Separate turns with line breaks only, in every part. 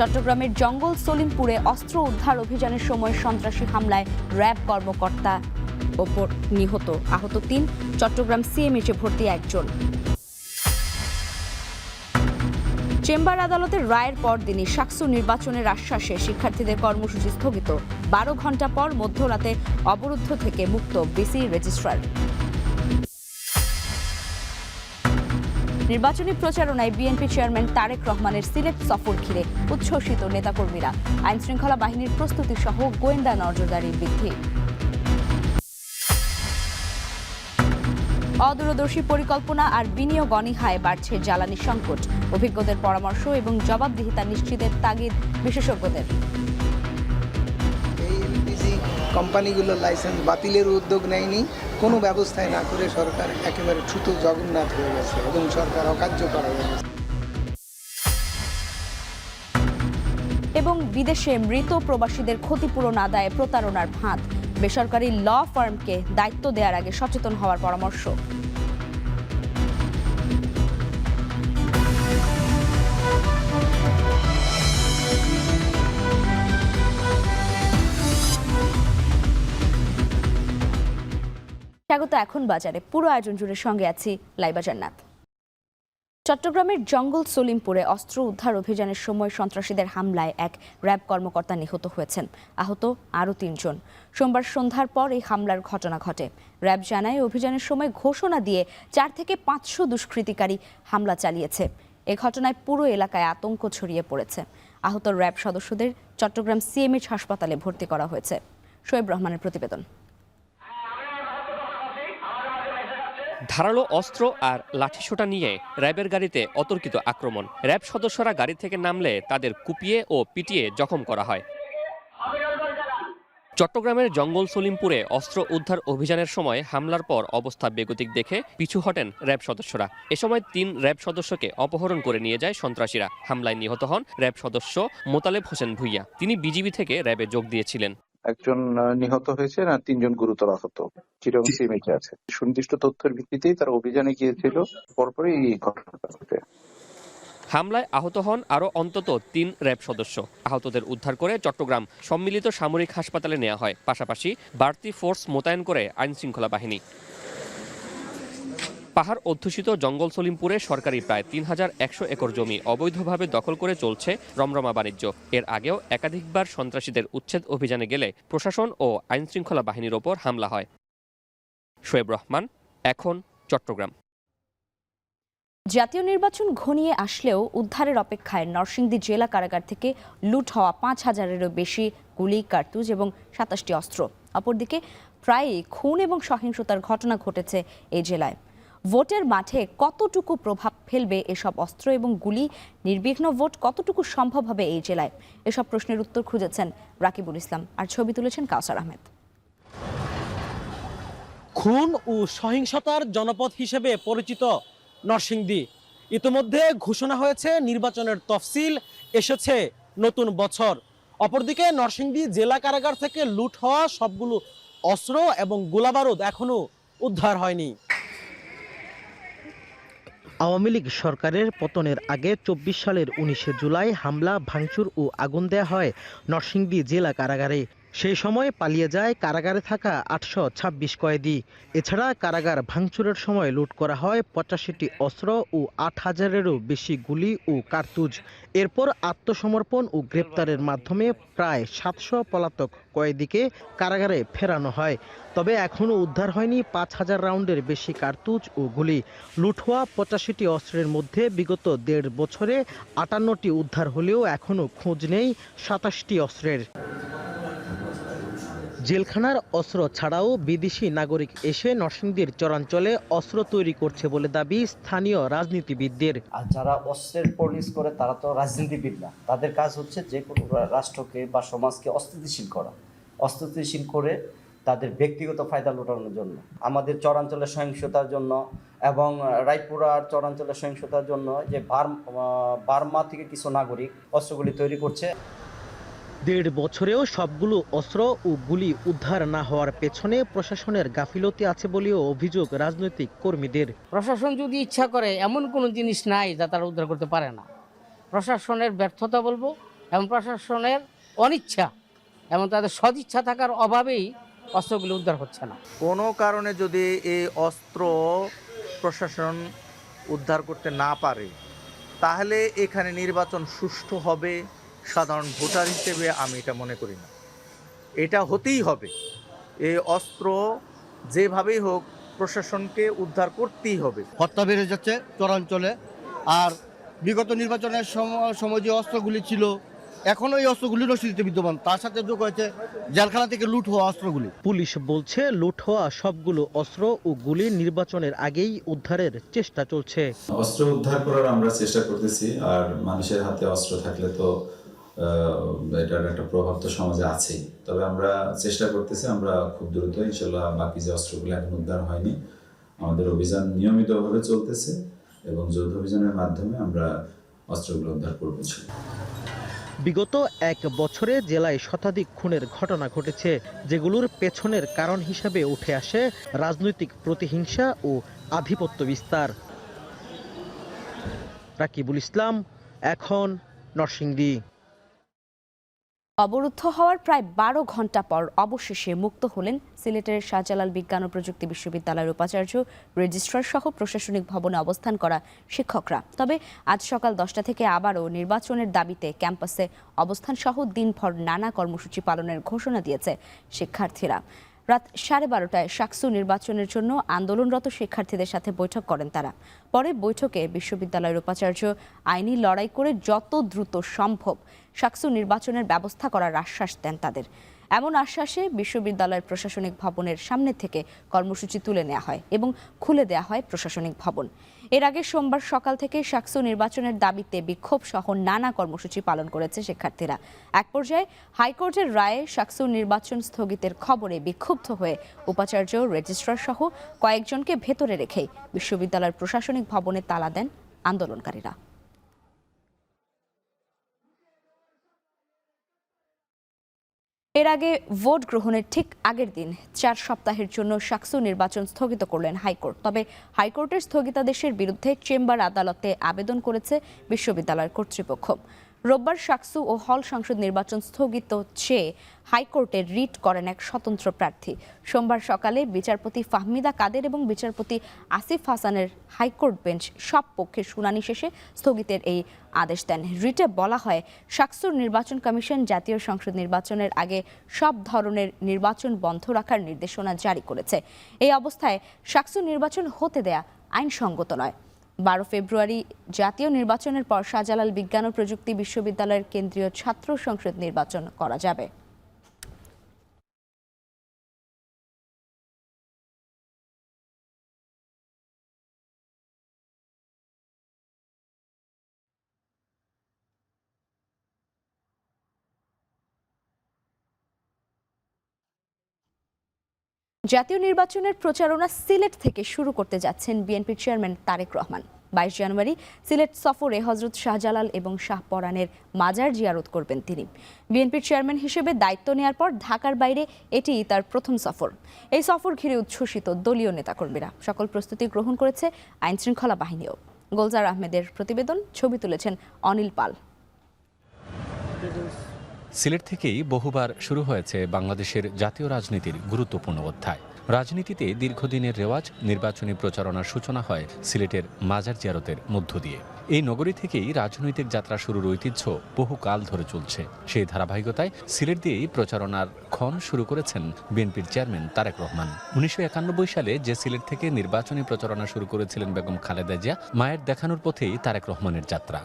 চট্টগ্রামের জঙ্গল সলিমপুরে অস্ত্র উদ্ধার অভিযানের সময় সন্ত্রাসী হামলায় র্যাব কর্মকর্তা ওপর নিহত, আহত ৩। চট্টগ্রাম সিএমএইচে ভর্তি ১ জন। চেম্বার আদালতের রায়ের পরদিনই শাকসু নির্বাচনের আশ্বাসে শিক্ষার্থীদের কর্মসূচি স্থগিত। ১২ ঘণ্টা পর মধ্যরাতে অবরুদ্ধ থেকে মুক্ত বিসি রেজিস্ট্রার। নির্বাচনী প্রচারণায় বিএনপি চেয়ারম্যান তারেক রহমানের সিলেট সফর ঘিরে উচ্ছ্বসিত নেতাকর্মীরা। আইনশৃঙ্খলা বাহিনীর প্রস্তুতি সহ গোয়েন্দা নজরদারি বৃদ্ধি। অদূরদর্শী পরিকল্পনা আর বিনিয়োগ অনীহায় বাড়ছে জ্বালানি সংকট। অভিজ্ঞদের পরামর্শ এবং জবাবদিহিতা নিশ্চিতের তাগিদ বিশেষজ্ঞদের।
এই এলপিজি কোম্পানিগুলোর লাইসেন্স বাতিলের উদ্যোগ নেয়নি, কোনো ব্যবস্থায় না করে সরকার একেবারে ছোট জগন্নাথ হয়ে গেছে এবং সরকার অকার্যকর হয়ে গেছে।
এবং বিদেশে মৃত প্রবাসীদের ক্ষতিপূরণ আদায়ে প্রতারণার ফাঁদ। বেসরকারি ল ফার্মকে দায়িত্ব দেওয়ার আগে সচেতন হওয়ার পরামর্শ। স্বাগত এখন বাজারে, পুরো আয়োজন জুড়ে সঙ্গে আছি লাইবা জান্নাত। চট্টগ্রামের জঙ্গল সলিমপুরে অস্ত্র উদ্ধার অভিযানের সময় সন্ত্রাসীদের হামলায় এক র্যাব কর্মকর্তা নিহত হয়েছেন, আহত আরও ৩ জন। সোমবার সন্ধ্যার পর এই হামলার ঘটনা ঘটে। র্যাব জানায় অভিযানের সময় ঘোষণা দিয়ে ৪ থেকে ৫০০ দুষ্কৃতিকারী হামলা চালিয়েছে। এ ঘটনায় পুরো এলাকায় আতঙ্ক ছড়িয়ে পড়েছে। আহত র্যাব সদস্যদের চট্টগ্রাম সিএমএইচ হাসপাতালে ভর্তি করা হয়েছে। শোয়েব রহমানের প্রতিবেদন।
ধারালো অস্ত্র আর লাঠিসোঁটা নিয়ে র্যাবের গাড়িতে অতর্কিত আক্রমণ। র্যাব সদস্যরা গাড়ি থেকে নামলে তাদের কুপিয়ে ও পিটিয়ে জখম করা হয়। চট্টগ্রামের জঙ্গল সলিমপুরে অস্ত্র উদ্ধার অভিযানের সময় হামলার পর অবস্থা বেগতিক দেখে পিছু হটেন র্যাব সদস্যরা। এ সময় ৩ র্যাব সদস্যকে অপহরণ করে নিয়ে যায় সন্ত্রাসীরা। হামলায় নিহত হন র্যাব সদস্য মোতালেব হোসেন ভুইয়া। তিনি বিজিবি থেকে র্যাবে যোগ দিয়েছিলেন।
একজন নিহত হয়েছে আর ৩ জন গুরুতর আহত চিটাগং সিএমএইচে আছে। সুনির্দিষ্ট তথ্যের ভিত্তিতেই তারা অভিযানে গিয়েছিল, পরপরই এই ঘটনাটা ঘটে।
হামলায় আহত হন আরও অন্তত ৩ র্যাব সদস্য। আহতদের উদ্ধার করে চট্টগ্রাম সম্মিলিত সামরিক হাসপাতালে নেওয়া হয়। পাশাপাশি বাড়তি ফোর্স মোতায়েন করে আইনশৃঙ্খলা বাহিনী। পাহাড় অধ্যুষিত জঙ্গল সলিমপুরে সরকারি প্রায় ৩,১০০ একর জমি অবৈধভাবে দখল করে চলছে রমরমা বাণিজ্য। এর আগেও একাধিকবার সন্ত্রাসীদের উচ্ছেদ অভিযানে গেলে প্রশাসন ও আইনশৃঙ্খলা বাহিনীর ওপর হামলা হয়। শোয়েব রহমান, এখন চট্টগ্রাম।
জাতীয় নির্বাচন ঘনিয়ে আসলেও উদ্ধারের অপেক্ষায় নরসিংদী জেলা কারাগার থেকে লুট হওয়া ৫,০০০-এরও বেশি গুলি, কার্তুজ এবং ২৭টি অস্ত্র। অপরদিকে প্রায়ই খুন এবং সহিংসতার ঘটনা ঘটেছে এই জেলায়। ভোটের মাঠে কতটুকু প্রভাব ফেলবে এসব অস্ত্র এবং গুলি? নির্বিঘ্ন ভোট কতটুকু সম্ভব হবে এই জেলায়? এসব প্রশ্নের উত্তর খুঁজেছেন রাকিবুল ইসলাম, আর ছবি তুলেছেন কাউসার আহমেদ।
খুন ও সহিংসতার জনপদ হিসেবে পরিচিত নরসিংদী। ইতিমধ্যে ঘোষণা হয়েছে নির্বাচনের তফসিল, এসেছে নতুন বছর। অপরদিকে নরসিংদী জেলা কারাগার থেকে লুট হওয়া সবগুলো অস্ত্র এবং গোলাবারুদ এখনো উদ্ধার হয়নি।
আওয়ামী লীগ সরকারের পতনের আগে ২৪ সালের ১৯শে জুলাই হামলা, ভাঙচুর ও আগুন দেয়া হয় নরসিংদী জেলা কারাগারে। সেই সময় পালিয়ে যায় কারাগারে থাকা ৮২৬ কয়েদি। এছাড়া কারাগার ভাঙচুরের সময় লুট করা হয় ৮৫টি অস্ত্র ও ৮,০০০-এরও বেশি গুলি ও কার্তুজ। এরপর আত্মসমর্পণ ও গ্রেপ্তারের মাধ্যমে প্রায় ৭০০ পলাতক কয়েদিকে কারাগারে ফেরানো হয়। তবে এখনও উদ্ধার হয়নি ৫,০০০ রাউন্ডের বেশি কার্তুজ ও গুলি। লুট হওয়া ৮৫টি অস্ত্রের মধ্যে বিগত ১.৫ বছরে ৫৮টি উদ্ধার হলেও এখনও খোঁজ নেই ২৭টি অস্ত্রের। জেলখানার অস্ত্র ছাড়াও বিদেশি নাগরিক এসে নরসিংদীর চরাঞ্চলে অস্ত্র তৈরি করছে বলে দাবি স্থানীয় রাজনীতিবিদদের।
আর যারা অস্ত্রের পলিশ করে তারা তো রাজনীতিবিদ না, তাদের কাজ হচ্ছে যে কোনো রাষ্ট্রকে বা সমাজকে অস্থিতিশীল করা, অস্থিতিশীল করে তাদের ব্যক্তিগত ফায়দা লুটানোর জন্য। আমাদের চরাঞ্চলের সহিংসতার জন্য এবং রায়পুরার চরাঞ্চলের সহিংসতার জন্য যে বার্মা থেকে কিছু নাগরিক অস্ত্রগুলি তৈরি করছে।
১.৫ বছরেও সবগুলো অস্ত্র ও গুলি উদ্ধার না হওয়ার পেছনে প্রশাসনের গাফিলতি আছে বলেও অভিযোগ রাজনৈতিক কর্মীদের।
প্রশাসন যদি ইচ্ছা করে এমন কোনো জিনিস নাই যা তারা উদ্ধার করতে পারে না। প্রশাসনের ব্যর্থতা বলবো, এবং প্রশাসনের অনিচ্ছা এবং তাদের সদিচ্ছা থাকার অভাবেই অস্ত্রগুলো উদ্ধার হচ্ছে না।
কোনো কারণে যদি এই অস্ত্র প্রশাসন উদ্ধার করতে না পারে, তাহলে এখানে নির্বাচন সুষ্ঠু হবে সাধারণ ভোটার হিসেবে আমি এটা মনে করি না। এটা হতেই হবে, এই অস্ত্র যেভাবেই হোক প্রশাসনকে উদ্ধার করতেই হবে।
হত্যা বেড়ে যাচ্ছে চরাঞ্চলে, আর বিগত নির্বাচনের সময় যে অস্ত্রগুলি ছিল এখনো এই অস্ত্রগুলি রশিদিতে বিদ্যমান, তার সাথে যোগ হয়েছে জেলখানা থেকে লুট হওয়া অস্ত্রগুলি।
পুলিশ বলছে লুট হওয়া সবগুলো অস্ত্র ও গুলি নির্বাচনের আগেই উদ্ধারের চেষ্টা চলছে।
অস্ত্র উদ্ধার করার আমরা চেষ্টা করতেছি, আর মানুষের হাতে অস্ত্র থাকলে তো এটার একটা প্রভাব তো সমাজে আছেই। তবে আমরা চেষ্টা করতেছি, আমরা খুব দ্রুত ইনশাল্লাহ বাকি যে অস্ত্রগুলো এখন উদ্ধার হয়নি, আমাদের অভিযান নিয়মিতভাবে চলতেছে এবং যৌথ অভিযানের মাধ্যমে আমরা অস্ত্রগুলো উদ্ধার করব।
বিগত এক বছরে জেলায় শতাধিক খুনের ঘটনা ঘটেছে, যেগুলোর পেছনের কারণ হিসেবে উঠে আসে রাজনৈতিক প্রতিহিংসা ও আধিপত্য বিস্তার। রাকিবুল ইসলাম, এখন নরসিংদী।
অবরুদ্ধ হওয়ার প্রায় 12 ঘন্টা পর অবশেষে মুক্ত হলেন সিলেটের শাহজালাল বিজ্ঞান ও প্রযুক্তি বিশ্ববিদ্যালয়ের উপাচার্য, রেজিস্ট্রার সহ প্রশাসনিক ভবনে অবস্থান করা শিক্ষকরা। তবে আজ সকাল 10টা থেকে আবারও নির্বাচনের দাবিতে ক্যাম্পাসে অবস্থান সহ দিনভর নানা কর্মসূচি পালনের ঘোষণা দিয়েছে শিক্ষার্থীরা। রাত 12:30টায় শাকসু নির্বাচনের জন্য আন্দোলনরত শিক্ষার্থীদের সাথে বৈঠক করেন তারা। পরে বৈঠকে বিশ্ববিদ্যালয়ের উপাচার্য আইনি লড়াই করে যত দ্রুত সম্ভব শাকসু নির্বাচনের ব্যবস্থা করার আশ্বাস দেন তাদের। এমন আশ্বাসে বিশ্ববিদ্যালয়ের প্রশাসনিক ভবনের সামনে থেকে কর্মসূচি তুলে নেওয়া হয় এবং খুলে দেওয়া হয় প্রশাসনিক ভবন। এর আগে সোমবার সকাল থেকে শাকসু নির্বাচনের দাবিতে বিক্ষোভ সহ নানা কর্মসূচি পালন করেছে শিক্ষার্থীরা। এক পর্যায়ে হাইকোর্টের রায়ে শাকসু নির্বাচন স্থগিতের খবরে বিক্ষুব্ধ হয়ে উপাচার্য, রেজিস্ট্রার সহ কয়েকজনকে ভেতরে রেখেই বিশ্ববিদ্যালয়ের প্রশাসনিক ভবনে তালা দেন আন্দোলনকারীরা। এর আগে ভোট গ্রহণের ঠিক আগের দিন 4 সপ্তাহের জন্য শাকসু নির্বাচন স্থগিত করলেন হাইকোর্ট। তবে হাইকোর্টের স্থগিতাদেশের বিরুদ্ধে চেম্বার আদালতে আবেদন করেছে বিশ্ববিদ্যালয়ের কর্তৃপক্ষ। রোববার শাকসু ও হল সংসদ নির্বাচন স্থগিত চেয়ে হাইকোর্টে রিট করেন এক স্বতন্ত্র প্রার্থী। সোমবার সকালে বিচারপতি ফাহমিদা কাদের এবং বিচারপতি আসিফ হাসানের হাইকোর্ট বেঞ্চ সব পক্ষের শুনানি শেষে স্থগিতের এই আদেশ দেন। রিটে বলা হয়, শাকসুর নির্বাচন কমিশন জাতীয় সংসদ নির্বাচনের আগে সব ধরনের নির্বাচন বন্ধ রাখার নির্দেশনা জারি করেছে। এই অবস্থায় শাকসু নির্বাচন হতে দেয়া আইনসঙ্গত নয়। 12 ফেব্রুয়ারি জাতীয় নির্বাচনের পর শাহজালাল বিজ্ঞান ও প্রযুক্তি বিশ্ববিদ্যালয়ের কেন্দ্রীয় ছাত্র সংসদ নির্বাচন করা যাবে। জাতীয় নির্বাচনের প্রচারণা সিলেট থেকে শুরু করতে যাচ্ছেন বিএনপির চেয়ারম্যান তারেক রহমান। 22 জানুয়ারি সিলেট সফরে হযরত শাহজালাল এবং শাহপরানের মাজার জিয়ারত করবেন তিনি। বিএনপির চেয়ারম্যান হিসেবে দায়িত্ব নেওয়ার পর ঢাকার বাইরে এটি তার প্রথম সফর। এই সফর ঘিরে উচ্ছ্বসিত দলীয় নেতাকর্মীরা। সকল প্রস্তুতি গ্রহণ করেছে আইনশৃঙ্খলা বাহিনীও। গোলজার আহমেদের প্রতিবেদন, ছবি তুলেছেন অনিল পাল।
সিলেট থেকেই বহুবার শুরু হয়েছে বাংলাদেশের জাতীয় রাজনীতির গুরুত্বপূর্ণ অধ্যায়। রাজনীতিতে দীর্ঘদিনের রেওয়াজ, নির্বাচনী প্রচারণার সূচনা হয় সিলেটের মাজার জিয়ারতের মধ্য দিয়ে। এই নগরী থেকেই রাজনৈতিক যাত্রা শুরুর ঐতিহ্য বহুকাল ধরে চলছে। সেই ধারাবাহিকতায় সিলেট দিয়েই প্রচারণার ক্ষণ শুরু করেছেন বিএনপির চেয়ারম্যান তারেক রহমান। 1991 সালে যে সিলেট থেকে নির্বাচনী প্রচারণা শুরু করেছিলেন বেগম খালেদা জিয়া, মায়ের দেখানোর পথেই তারেক রহমানের যাত্রা।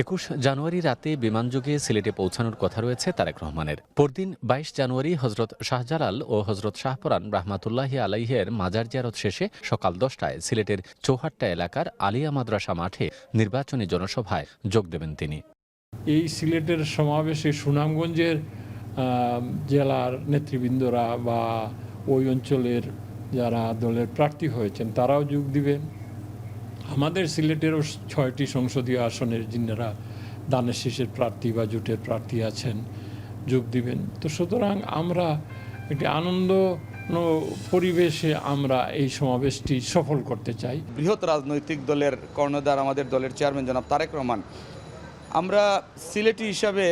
21 জানুয়ারি রাতে বিমানযোগে সিলেটে পৌঁছানোর কথা রয়েছে তারেক রহমানের। পরদিন 22 জানুয়ারি হযরত শাহজালাল ও হযরত শাহপরান রাহমাতুল্লাহি আলাইহের মাজার জিয়ারত শেষে সকাল 10টায় সিলেটের চৌহাট্টা এলাকার আলিয়া মাদ্রাসা মাঠে নির্বাচনী জনসভায় যোগ দেবেন তিনি।
এই সিলেটের সমাবেশে সুনামগঞ্জের জেলার নেতৃবৃন্দরা বা ওই অঞ্চলের যারা দলের প্রার্থী হয়েছেন তারাও যোগ দিবেন। আমাদের সিলেটেরও 6টি সংসদীয় আসনের যিনারা দানের শীষের প্রার্থী বা জোটের প্রার্থী আছেন যোগ দিবেন। তো সুতরাং আমরা একটি আনন্দ পরিবেশে আমরা এই সমাবেশটি সফল করতে চাই।
বৃহৎ রাজনৈতিক দলের কর্ণধার আমাদের দলের চেয়ারম্যান জনাব তারেক রহমান আমরা সিলেটি হিসাবে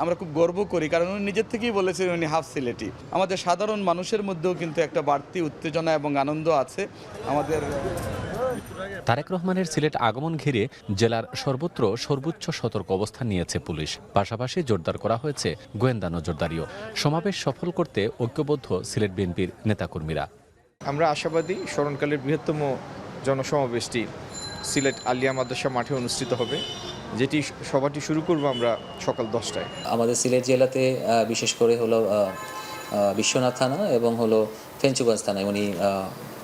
আমরা খুব গর্ব করি, কারণ উনি নিজের থেকেই বলেছেন উনি হাফ সিলেটি। আমাদের সাধারণ মানুষের মধ্যেও কিন্তু একটা বাড়তি উত্তেজনা এবং আনন্দ আছে। আমাদের
তারেক রহমানের সিলেট আগমন ঘিরে জেলার সর্বত্র সর্বোচ্চ সতর্ক অবস্থান নিয়েছে পুলিশ। পাশাপাশি জোরদার করা হয়েছে গোয়েন্দা নজরদারিও। সমাবেশ সফল করতে ঐক্যবদ্ধ সিলেট বিএনপির নেতাকর্মীরা।
আমরা আশাবাদী স্মরণকালের বৃহত্তম জনসমাবেশটি সিলেট আলিয়া মাদ্রাসা মাঠে অনুষ্ঠিত হবে, যেটি সভাটি শুরু করব আমরা সকাল 10টায়।
আমাদের সিলেট জেলাতে বিশেষ করে হলো বিশ্বনাথ থানা এবং হলো ফেঞ্চুগঞ্জ থানায় উনি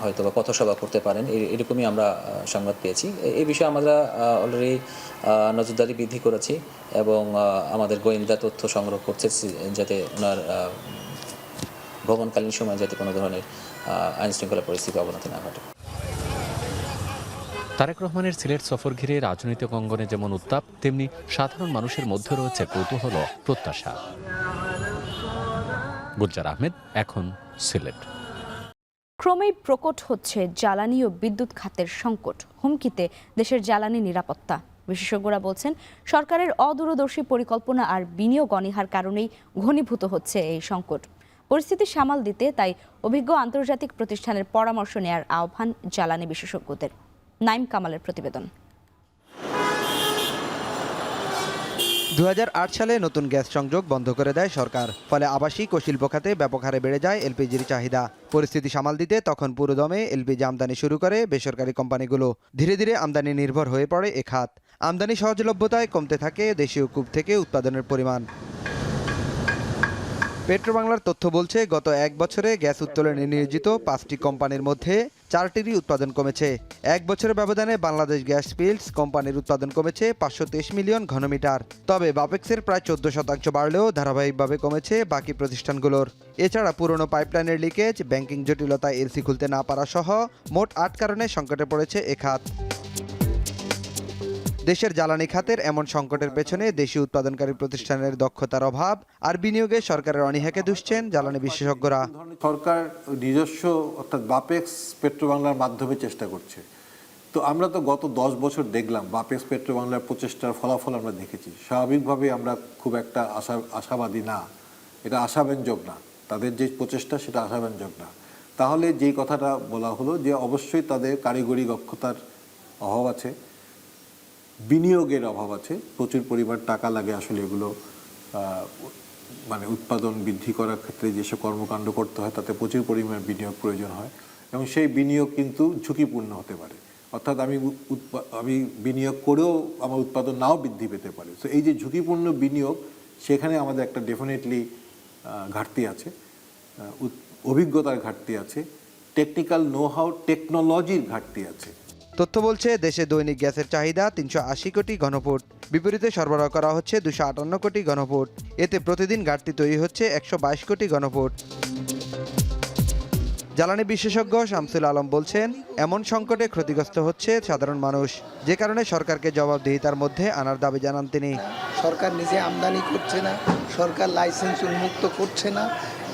হয়তো বা পথসভা করতে পারেন, এরকমই আমরা সংবাদ পেয়েছি। এই বিষয়ে আমরা অলরেডি নজরদারি বৃদ্ধি করেছি এবং আমাদের গোয়েন্দা তথ্য সংগ্রহ করছে যাতে ওনার ভ্রমণকালীন সময় যাতে কোনো ধরনের আইনশৃঙ্খলা পরিস্থিতি অবনতি না ঘটে।
তারেক রহমানের সিলেট সফর ঘিরে রাজনৈতিক অঙ্গনে যেমন উত্তাপ, তেমনি সাধারণ মানুষের মধ্যে রয়েছে কৌতূহল ও প্রত্যাশা। বুজ্জার আহমেদ, এখন সিলেট।
ক্রমেই প্রকট হচ্ছে জ্বালানি ও বিদ্যুৎ খাতের সংকট। হুমকিতে দেশের জ্বালানি নিরাপত্তা। বিশেষজ্ঞরা বলছেন, সরকারের অদূরদর্শী পরিকল্পনা আর বিনিয়োগ অনীহার কারণেই ঘনীভূত হচ্ছে এই সংকট। পরিস্থিতি সামাল দিতে তাই অভিজ্ঞ আন্তর্জাতিক প্রতিষ্ঠানের পরামর্শ নেয়ার আহ্বান জ্বালানি বিশেষজ্ঞদের। নাইম কামালের প্রতিবেদন।
2008 সালে নতুন গ্যাস সংযোগ বন্ধ করে দেয় সরকার। ফলে আবাসিক ও শিল্প খাতে ব্যাপক হারে বেড়ে যায় এলপিজির চাহিদা। পরিস্থিতি সামাল দিতে তখন পুরোদমে এলপিজি আমদানি শুরু করে বেসরকারি কোম্পানিগুলো। ধীরে ধীরে আমদানি নির্ভর হয়ে পড়ে এ খাত। আমদানি সহজলভ্যতায় কমতে থাকে দেশীয় কূপ থেকে উৎপাদনের পরিমাণ। পেট্রোবাংলার তথ্য বলছে, গত এক বছরে গ্যাস উত্তোলনে নিয়োজিত 5টি কোম্পানির মধ্যে 4টিরই উৎপাদন কমেছে। এক বছরের ব্যবধানে বাংলাদেশ গ্যাস ফিল্ডস কোম্পানির উৎপাদন কমেছে 523 মিলিয়ন ঘনমিটার। তবে বাপেক্সের প্রায় 14% বাড়লেও ধারাবাহিকভাবে কমেছে বাকি প্রতিষ্ঠানগুলোর। এছাড়া পুরনো পাইপলাইনের লিকেজ, ব্যাংকিং জটিলতায় এলসি খুলতে না পারা সহ মোট 8 কারণে সংকটে পড়েছে এ খাত। দেশের জ্বালানি খাতের এমন সংকটের পেছনে দেশীয় উৎপাদনকারী প্রতিষ্ঠানের দক্ষতার অভাব আর বিনিয়োগে সরকারের অনীহাকে দুষছেন জ্বালানি বিশেষজ্ঞরা।
সরকার নিজস্ব অর্থাৎ বাপেক্স পেট্রোবাংলার মাধ্যমে চেষ্টা করছে। তো আমরা তো গত 10 বছর দেখলাম বাপেক্স পেট্রোবাংলার প্রচেষ্টার ফলাফল আমরা দেখেছি। স্বাভাবিকভাবে আমরা খুব একটা আশাবাদী না, এটা আশাব্যঞ্জক না। তাদের যে প্রচেষ্টা সেটা আশাব্যঞ্জক না। তাহলে যেই কথাটা বলা হলো যে অবশ্যই তাদের কারিগরি দক্ষতার অভাব আছে, বিনিয়োগের অভাব আছে, প্রচুর পরিমাণ টাকা লাগে আসলে এগুলো মানে উৎপাদন বৃদ্ধি করার ক্ষেত্রে যেসব কর্মকাণ্ড করতে হয় তাতে প্রচুর পরিমাণ বিনিয়োগ প্রয়োজন হয় এবং সেই বিনিয়োগ কিন্তু ঝুঁকিপূর্ণ হতে পারে। অর্থাৎ আমি বিনিয়োগ করেও আমার উৎপাদন নাও বৃদ্ধি পেতে পারে। তো এই যে ঝুঁকিপূর্ণ বিনিয়োগ, সেখানে আমাদের একটা ডেফিনেটলি ঘাটতি আছে, অভিজ্ঞতার ঘাটতি আছে, টেকনিক্যাল নো হাউ টেকনোলজির ঘাটতি আছে।
তথ্য বলছে, দেশে দৈনিক গ্যাসের চাহিদা 380 কোটি ঘনফুট, বিপরীতে সরবরাহ করা হচ্ছে 258 কোটি ঘনফুট। এতে প্রতিদিন ঘাটতি তৈরি হচ্ছে 122 কোটি ঘনফুট। জ্বালানি বিশেষজ্ঞ শামসুল আলম বলছেন, এমন সংকটে ক্ষতিগ্রস্ত হচ্ছে সাধারণ মানুষ, যে কারণে সরকারকে জবাবদিহিতার মধ্যে আনার দাবি জানান তিনি।
সরকার নিজে আমদানি করছে না, সরকার লাইসেন্স উন্মুক্ত করছে না,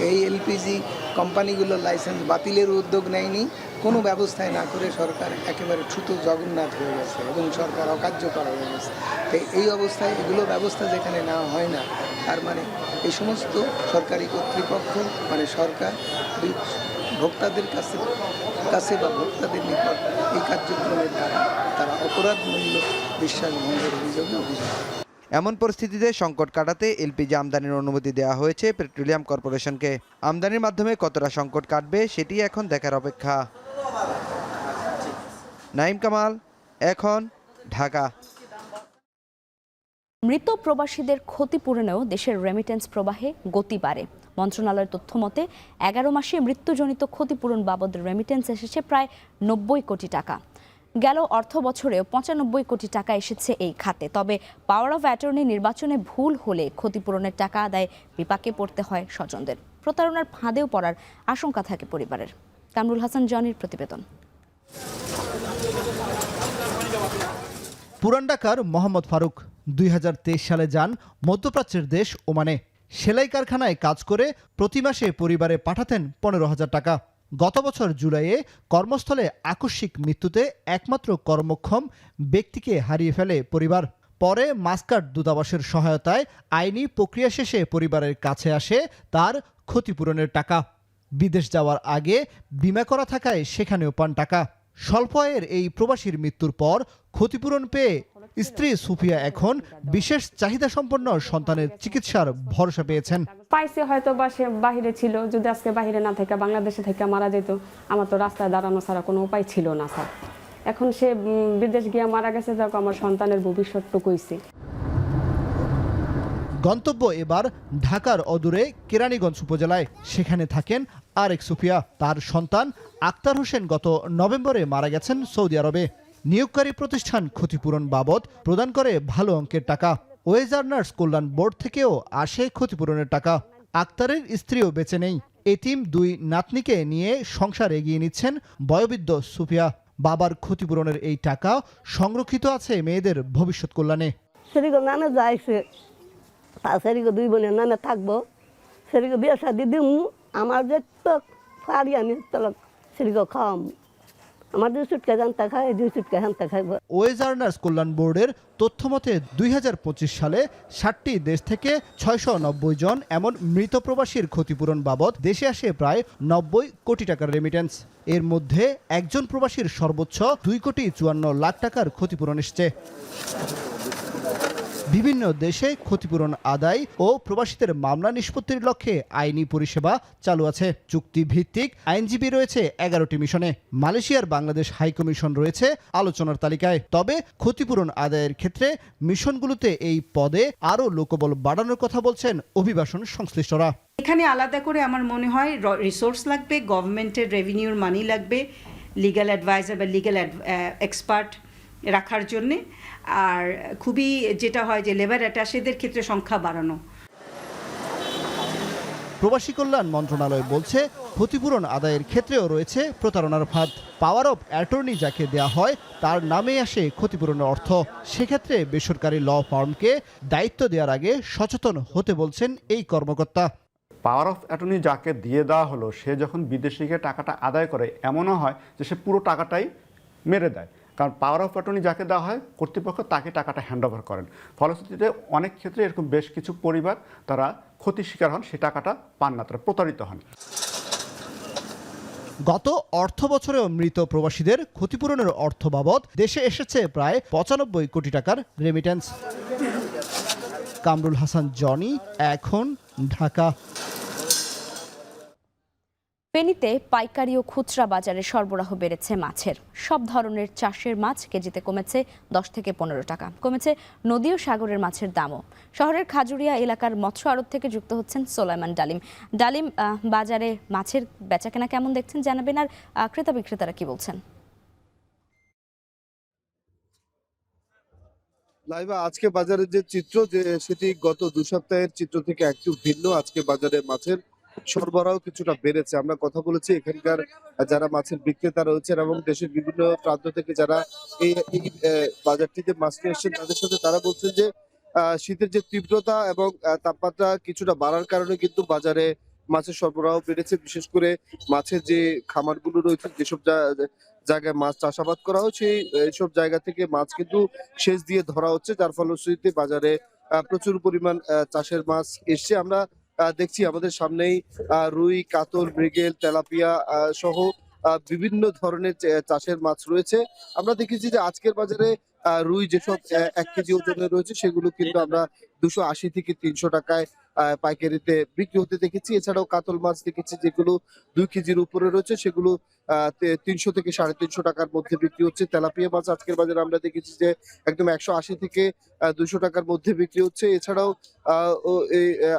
এই এলপিজি কোম্পানিগুলোর লাইসেন্স বাতিলের উদ্যোগ নেয়নি, কোনো ব্যবস্থায় না করে সরকার একেবারে ছুত জগন্নাথ হয়ে গেছে এবং সরকার অকার্যকর হয়ে গেছে। তো এই অবস্থায় এগুলো ব্যবস্থা যেখানে নেওয়া হয় না, তার মানে এই সমস্ত সরকারি কর্তৃপক্ষ মানে সরকার ভোক্তাদের কাছে বা ভোক্তাদের নিকট এই কার্যক্রমের দ্বারা তারা অপরাধ মূল্য বিশ্বাসভঙ্গের অভিযোগে অভিযোগ।
এমন পরিস্থিতিতে সংকট কাটাতে এলপিজি আমদানির অনুমতি দেওয়া হয়েছে পেট্রোলিয়াম কর্পোরেশনকে। আমদানির মাধ্যমে কতটা সংকট কাটবে সেটি এখন দেখার অপেক্ষা। নাইম কামাল, এখন, ঢাকা।
মৃত প্রবাসীদের ক্ষতিপূরণেও দেশের রেমিটেন্স প্রবাহে গতি বাড়ে। মন্ত্রণালয়ের তথ্য মতে 11 মাসে মৃত্যুজনিত ক্ষতিপূরণ বাবদ রেমিটেন্স এসেছে প্রায় 90 কোটি টাকা। গেল অর্থ বছরেও 95 কোটি টাকা এসেছে এই খাতে। তবে পাওয়ার অফ অ্যাটর্নি নির্বাচনে ভুল হলে ক্ষতিপূরণের টাকা আদায় বিপাকে পড়তে হয় স্বজনদের। প্রতারণার ফাঁদেও পড়ার আশঙ্কা থাকে পরিবারের। কামরুল হাসান জনির প্রতিবেদন।
পুরান ঢাকার মোহাম্মদ ফারুক 2023 সালে যান মধ্যপ্রাচ্যের দেশ ওমানে। সেলাই কারখানায় কাজ করে প্রতি মাসে পরিবারে পাঠাতেন 15,000 টাকা। গত বছর জুলাইয়ে কর্মস্থলে আকস্মিক মৃত্যুতে একমাত্র কর্মক্ষম ব্যক্তিকে হারিয়ে ফেলে পরিবার। পরে মাস্কাট দূতাবাসের সহায়তায় আইনি প্রক্রিয়া শেষে পরিবারের কাছে আসে তার ক্ষতিপূরণের টাকা। বিদেশ যাওয়ার আগে বিমা করা থাকায় সেখানেও পান টাকা। স্বল্প আয়ের এই প্রবাসীর মৃত্যুর পর ক্ষতিপূরণ পেয়ে স্ত্রী সুফিয়া এখন বিশেষ চাহিদা সম্পন্ন সন্তানের চিকিৎসার ভরসা পেয়েছেন।
পাইছে হয়তো বা সে বাহিরে ছিল, যদি আজকে বাহিরে না থেকে বাংলাদেশে থেকে মারা যেত, আমার তো রাস্তায় দাঁড়ানো ছাড়া কোনো উপায় ছিল না স্যার। এখন সে বিদেশ গিয়ে মারা গেছে, যাক আমার সন্তানের ভবিষ্যৎটুকুইছে।
গন্তব্য এবার ঢাকার অদূরে কেরানীগঞ্জ উপজেলায়। সেখানে থাকেন আরেক সুফিয়া। তার সন্তান আক্তার হোসেন গত নভেম্বরে মারা গেছেন সৌদি আরবে। নিয়োগকারী প্রতিষ্ঠান ক্ষতিপূরণ বাবদ প্রদান করে ভালো অঙ্কের টাকা। ওয়েজ আর্নার্স কল্যাণ বোর্ড থেকেও আসে ক্ষতিপূরণের টাকা। আক্তারের স্ত্রীও বেঁচে নেই। এতিম 2 নাতনিকে নিয়ে সংসার এগিয়ে নিচ্ছেন বয়োবৃদ্ধ সুফিয়া। বাবার ক্ষতিপূরণের এই টাকা সংরক্ষিত আছে মেয়েদের ভবিষ্যৎ কল্যাণে।
নামে যাইছে, সেরিগো 2 বোনের নামে থাকবো, সেরিগো বিয়ে শাদি দিম, আমার যে তো পারি আমি তো সেরিগো খাওয়াম, আমার 2 সুটকে জানতে খাই, 2 সুটকে হানতে খাইব।
ওয়েজ আর্নার্স কল্যাণ বোর্ডের তথ্য মতে 2025 সালে 60টি দেশ থেকে 690 জন এমন মৃত প্রবাসীর ক্ষতিপূরণ বাবদ দেশে আসে প্রায় 90 কোটি টাকার রেমিটেন্স। এর মধ্যে একজন প্রবাসীর সর্বোচ্চ 2,54 লাখ টাকার ক্ষতিপূরণ এসছে। বিভিন্ন দেশে ক্ষতিপূরণ আদায় ও প্রবাসীদের মামলা নিষ্পত্তির লক্ষ্যে আইনি পরিষেবা চালু আছে। চুক্তিভিত্তিক আইনজীবী রয়েছে 11টি মিশনে। মালয়েশিয়ার বাংলাদেশ হাইকমিশন রয়েছে আলোচনার তালিকায়। তবে ক্ষতিপূরণ আদায়ের ক্ষেত্রে মিশনগুলোতে এই পদে আরও লোকবল বাড়ানোর কথা বলছেন অভিবাসন সংশ্লিষ্টরা।
এখানে আলাদা করে আমার মনে হয় রিসোর্স লাগবে, গভর্নমেন্টের রেভিনিউর মানি লাগবে, লিগ্যাল অ্যাডভাইজার বা লিগ্যাল এক্সপার্ট রাখার জন্যে। আর খুবই যেটা হয় যে লেবার অ্যাটাশেদের ক্ষেত্রে সংখ্যা বাড়ানো।
প্রবাসী কল্যাণ মন্ত্রণালয় বলছে ক্ষতিপূরণ আদায়ের ক্ষেত্রেও রয়েছে প্রতারণার ফাঁদ। পাওয়ার অফ অ্যাটর্নি যাকে দেয়া হয় তার নামে আসে ক্ষতিপূরণের অর্থ। সেক্ষেত্রে বেসরকারি ল ফার্মকে দায়িত্ব দেওয়ার আগে সচেতন হতে বলছেন এই কর্মকর্তা।
পাওয়ার অফ অ্যাটর্নি যাকে দিয়ে দেওয়া হলো, সে যখন বিদেশিকে টাকাটা আদায় করে এমনও হয় যে সে পুরো টাকাটাই মেরে দেয়। কারণ পাওয়ার অফ অ্যাটর্নি যাকে দেওয়া হয় কর্তৃপক্ষ তাকে টাকাটা হ্যান্ড ওভার করেন। ফলশ্রুতিতে অনেক ক্ষেত্রে এরকম বেশ কিছু পরিবার তারা ক্ষতির শিকার হন, সে টাকাটা পান না, তারা প্রতারিত হন।
গত অর্থ বছরেও মৃত প্রবাসীদের ক্ষতিপূরণের অর্থ বাবদ দেশে এসেছে প্রায় 95 কোটি টাকার রেমিটেন্স। কামরুল হাসান জনি, এখন, ঢাকা।
ফেনীতে পাইকারি ও খুচরা বাজারে সরবরাহ বেড়েছে মাছের। সব ধরনের চাষের মাছ কেজিতে কমেছে 10 থেকে 15 টাকা। কমেছে নদী ও সাগরের মাছের দামও। শহরের খাজুরিয়া এলাকার মৎস্য আড়ত থেকে যুক্ত হচ্ছেন সোলাইমান ডালিম। ডালিম, বাজারে মাছের বেচাকেনা কেমন দেখছেন জানাবেন, আর ক্রেতা বিক্রেতারা কি বলছেন?
লাইবা, আজকে বাজারের যে চিত্র সেটি গত 2 সপ্তাহের চিত্র থেকে একটু ভিন্ন। আজকে বাজারে মাছের সরবরাহ কিছুটা বেড়েছে। আমরা কথা বলেছি এখানকার যারা মাছের বিক্রেতা রয়েছেন এবং দেশের বিভিন্ন প্রান্ত থেকে যারা এই বাজারটিতে মাছ নিয়ে এসেছেন তাদের সাথে, তারা বলছেন যে শীতের যে তীব্রতা এবং তাপমাত্রা কিছুটা বাড়ার কারণে কিন্তু বাজারে মাছের সরবরাহ বেড়েছে। বিশেষ করে মাছের যে খামারগুলো রয়েছে, যেসব জায়গায় মাছ চাষাবাদ করা হচ্ছে, এইসব জায়গা থেকে মাছ কিন্তু সেচ দিয়ে ধরা হচ্ছে, যার ফলশ্রুতিতে বাজারে প্রচুর পরিমাণ চাষের মাছ এসছে। আমরা দেখছি আমাদের সামনেই রুই, কাতল, মৃগেল, তেলাপিয়া সহ বিভিন্ন ধরনের চাষের মাছ রয়েছে। আমরা দেখেছি যে আজকের বাজারে রুই যেসব 1 কেজি ওজনে রয়েছে সেগুলো কিন্তু আমরা 280 থেকে 300 টাকায় পাইকারিতে বিক্রি হতে দেখেছি। এছাড়াও কাতল মাছ দেখেছি যেগুলো 2 কেজির উপরে রয়েছে, সেগুলো 300 থেকে 350 টাকার মধ্যে বিক্রি হচ্ছে। তেলাপিয়া মাছ আজকের বাজারে আমরা দেখেছি যে একদম 180 থেকে 200 টাকার মধ্যে বিক্রি হচ্ছে। এছাড়াও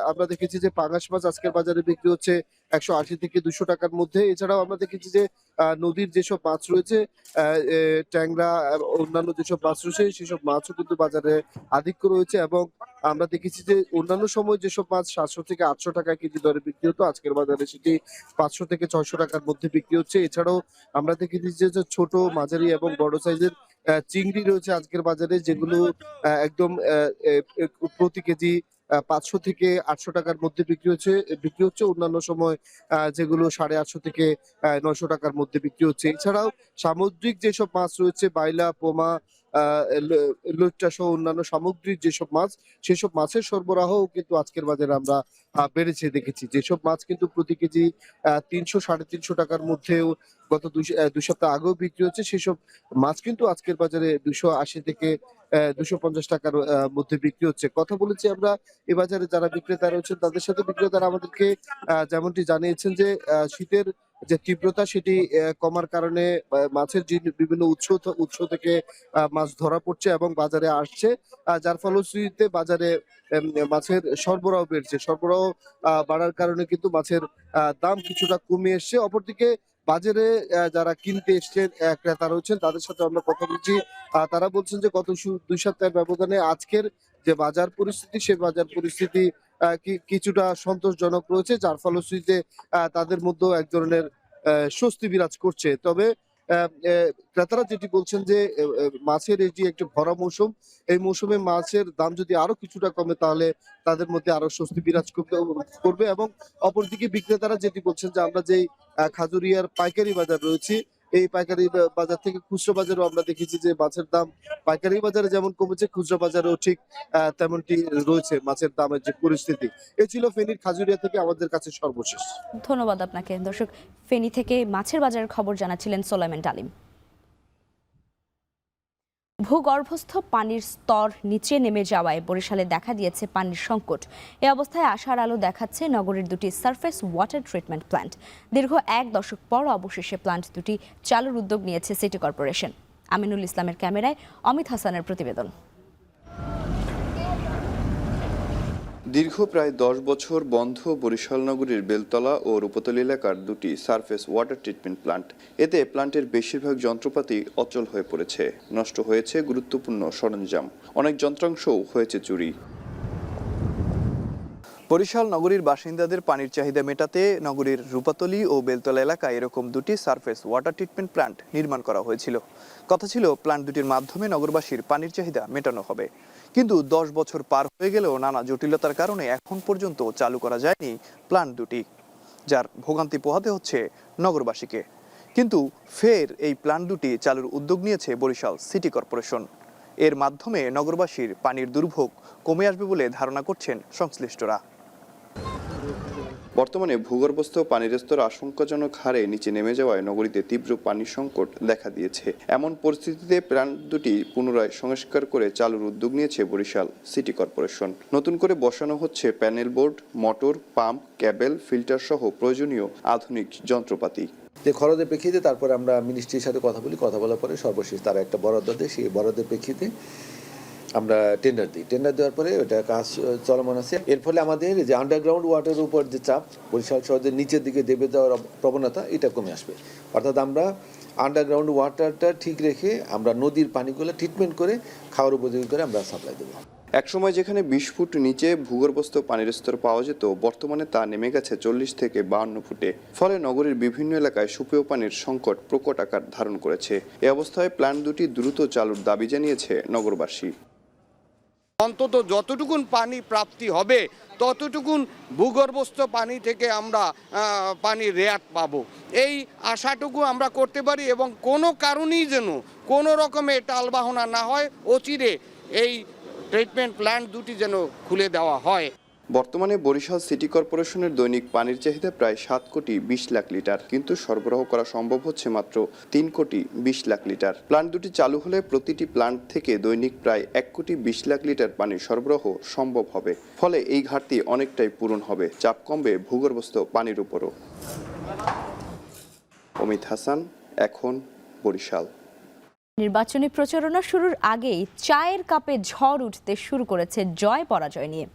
আমরা দেখেছি যে পাঙাশ মাছ আজকের বাজারে বিক্রি হচ্ছে 180 থেকে 200 টাকার মধ্যে। এছাড়াও আমরা দেখেছি যে নদীর যেসব মাছ রয়েছে, ট্যাংরা, অন্যান্য যেসব মাছ রয়েছে সেসব মাছও কিন্তু বাজারে আধিক্য রয়েছে। এবং আমরা দেখেছি যে অন্যান্য সময় যেসব মাছ 700 থেকে 800 টাকা কেজি দরে বিক্রি হতো, আজকের বাজারে সেটি 500 থেকে 600 টাকার মধ্যে বিক্রি হচ্ছে। এছাড়াও আমরা দেখেছি যে ছোট, মাঝারি এবং বড় সাইজের চিংড়ি রয়েছে আজকের বাজারে, যেগুলো একদম প্রতি কেজি 500 থেকে 800 টাকার মধ্যে বিক্রি হচ্ছে। অন্যান্য সময় যেগুলো 850 থেকে 900 টাকার মধ্যে বিক্রি হচ্ছে। এছাড়াও সামুদ্রিক যেসব মাছ রয়েছে, বাইলা, পোমা, লইট্টা সহ অন্যান্য সামুদ্রিক যেসব মাছ, সেসব মাছের সরবরাহ কিন্তু আজকের বাজারে আমরা বেড়েছে দেখেছি। যেসব মাছ কিন্তু প্রতি কেজি ৩০০-৩৫০ টাকার মধ্যেও গত ২ সপ্তাহ আগেও বিক্রি হচ্ছে, সেসব মাছ কিন্তু আজকের বাজারে ২৮০ থেকে ২৫০ টাকার মধ্যে বিক্রি হচ্ছে। কথা বলেছি আমরা এ বাজারে যারা বিক্রেতা রয়েছেন তাদের সাথে। বিক্রেতারা আমাদেরকে যেমনটি জানিয়েছেন যে শীতের যে তীব্রতা সেটি কমার কারণে মাছের যে বিভিন্ন উৎস থেকে মাছ ধরা পড়ছে এবং বাজারে আসছে, যার ফলশ্রুতিতে বাজারে মাছের সরবরাহ বেড়েছে। সরবরাহ বাড়ার কারণে কিন্তু মাছের দাম কিছুটা কমে এসছে। অপরদিকে বাজারে যারা কিনতে এসছেন ক্রেতা রয়েছেন তাদের সাথে আমরা কথা বলছি। তারা বলছেন যে গত ২ সপ্তাহের ব্যবধানে আজকের যে বাজার পরিস্থিতি, সে বাজার পরিস্থিতি কিছুটা সন্তোষজনক রয়েছে, যার ফলশ্রুতিতে তাদের মধ্যেও এক ধরনের স্বস্তি বিরাজ করছে। তবে ক্রেতারা যেটি বলছেন যে মাছের এই যে একটি ভরা মৌসুম, এই মৌসুমে মাছের দাম যদি আরো কিছুটা কমে তাহলে তাদের মধ্যে আরো স্বস্তি বিরাজ করবে। এবং অপরদিকে বিক্রেতারা যেটি বলছেন যে আমরা যেই খাজুরিয়ার পাইকারি বাজার রয়েছে, এই পাইকারি বাজার থেকে খুচরা বাজারেও আমরা দেখেছি যে মাছের দাম পাইকারি বাজারে যেমন কমেছে, খুচরা বাজারেও ঠিক তেমনটি রয়েছে মাছের দামের যে পরিস্থিতি। এ ছিল ফেনীর খাজুরিয়া থেকে আমাদের কাছে সর্বশেষ।
ধন্যবাদ আপনাকে। দর্শক, ফেনী থেকে মাছের বাজারের খবর জানাচ্ছিলেন সোলাইমান ডালিম। ভূগর্ভস্থ পানির স্তর নিচে নেমে যাওয়ায় বরিশালে দেখা দিয়েছে পানির সংকট। এ অবস্থায় আশার আলো দেখাচ্ছে নগরীর দুটি সারফেস ওয়াটার ট্রিটমেন্ট প্ল্যান্ট। দীর্ঘ ১ দশক পর অবশেষে প্ল্যান্ট দুটি চালুর উদ্যোগ নিয়েছে সিটি কর্পোরেশন। আমিনুল ইসলামের ক্যামেরায় অমিত হাসানের প্রতিবেদন।
দীর্ঘ প্রায় ১০ বছর বন্ধ বরিশাল নগরীর বেলতলা ও রূপতলী এলাকার দুটি সারফেস ওয়াটার ট্রিটমেন্ট প্ল্যান্ট। এতে প্ল্যান্টের বেশিরভাগ যন্ত্রপাতি অচল হয়ে পড়েছে, নষ্ট হয়েছে গুরুত্বপূর্ণ সরঞ্জাম, অনেক যন্ত্রাংশও হয়েছে চুরি। বরিশাল নগরীর বাসিন্দাদের পানির চাহিদা মেটাতে নগরীর রূপাতলী ও বেলতলা এলাকায় এরকম দুটি সারফেস ওয়াটার ট্রিটমেন্ট প্ল্যান্ট নির্মাণ করা হয়েছিল। কথা ছিল প্ল্যান্ট দুটির মাধ্যমে নগরবাসীর পানির চাহিদা মেটানো হবে। কিন্তু ১০ বছর পার হয়ে গেলেও নানা জটিলতার কারণে এখন পর্যন্ত চালু করা যায়নি প্ল্যান্ট দুটি, যার ভোগান্তি পোহাতে হচ্ছে নগরবাসীকে। কিন্তু ফের এই প্ল্যান্ট দুটি চালুর উদ্যোগ নিয়েছে বরিশাল সিটি কর্পোরেশন। এর মাধ্যমে নগরবাসীর পানির দুর্ভোগ কমে আসবে বলে ধারণা করছেন সংশ্লিষ্টরা। বর্তমানে ভূগর্ভস্থ পানির স্তর আশঙ্কাজনক হারে নিচে নেমে যাওয়ায় নগরীতে তীব্র পানির সংকট দেখা দিয়েছে। এমন পরিস্থিতিতে প্ল্যান্ট দুটি পুনরায় সংস্কার করে চালুর উদ্যোগ নিয়েছে বরিশাল সিটি কর্পোরেশন। নতুন করে বসানো হচ্ছে panel board, motor, pump, cable, filter সহ প্রয়োজনীয় আধুনিক যন্ত্রপাতি।
যে খরচের প্রেক্ষিতে তারপরে আমরা মিনিস্ট্রির সাথে কথা বলি, কথা বলার পরে সর্বশেষ তারা একটা বরাদ্দ দেয়। সেই বরাদ্দের প্রেক্ষিতে আমরা টেন্ডার দিই। টেন্ডার দেওয়ার পরে ওটা কাজ চলমান আছে। এর ফলে আমাদের যে আন্ডারগ্রাউন্ড ওয়াটারের উপর যে চাপ বরিশাল শহরের নিচের দিকে দেবে দেওয়ার প্রবণতা, এটা কমে আসবে। অর্থাৎ আমরা আন্ডারগ্রাউন্ড ওয়াটারটা ঠিক রেখে আমরা নদীর পানিগুলো ট্রিটমেন্ট করে খাওয়ার উপযোগী করে আমরা সাপ্লাই দেবো।
একসময় যেখানে ২০ ফুট নিচে ভূগর্ভস্থ পানির স্তর পাওয়া যেত, বর্তমানে তা নেমে গেছে ৪০ থেকে ৫২ ফুটে। ফলে নগরীর বিভিন্ন এলাকায় সুপেয় পানির সংকট প্রকট আকার ধারণ করেছে। এ অবস্থায় প্ল্যান্ট দুটি দ্রুত চালুর দাবি জানিয়েছে নগরবাসী।
অন্তত যতটুকুন পানি প্রাপ্তি হবে ততটুকুন ভূগর্ভস্থ পানি থেকে আমরা পানির রেয়াত পাবো, এই আশাটুকু আমরা করতে পারি। এবং কোনো কারণেই যেন কোনো রকমের টালবাহনা না হয়, অচিরে এই ট্রিটমেন্ট প্ল্যান্ট দুটি যেন খুলে দেওয়া হয়।
বর্তমানে বরিশাল সিটি কর্পোরেশনের দৈনিক পানির চাহিদা প্রায় ৭ কোটি ২০ লাখ লিটার, কিন্তু সরবরাহ করা সম্ভব হচ্ছে মাত্র ৩ কোটি ২০ লাখ লিটার। প্ল্যান্ট দুটি চালু হলে প্রতিটি প্ল্যান্ট থেকে দৈনিক প্রায় ১ কোটি ২০ লাখ লিটার পানির সরবরাহ সম্ভব হবে। ফলে এই ঘাটতি অনেকটাই পূরণ হবে, চাপ কমবে ভূগর্ভস্থ পানির উপরও। অমিত হাসান, এখন, বরিশাল।
নির্বাচনী প্রচারণা শুরুর আগেই চায়ের কাপে ঝড় উঠতে শুরু করেছে জয় পরাজয় নিয়ে।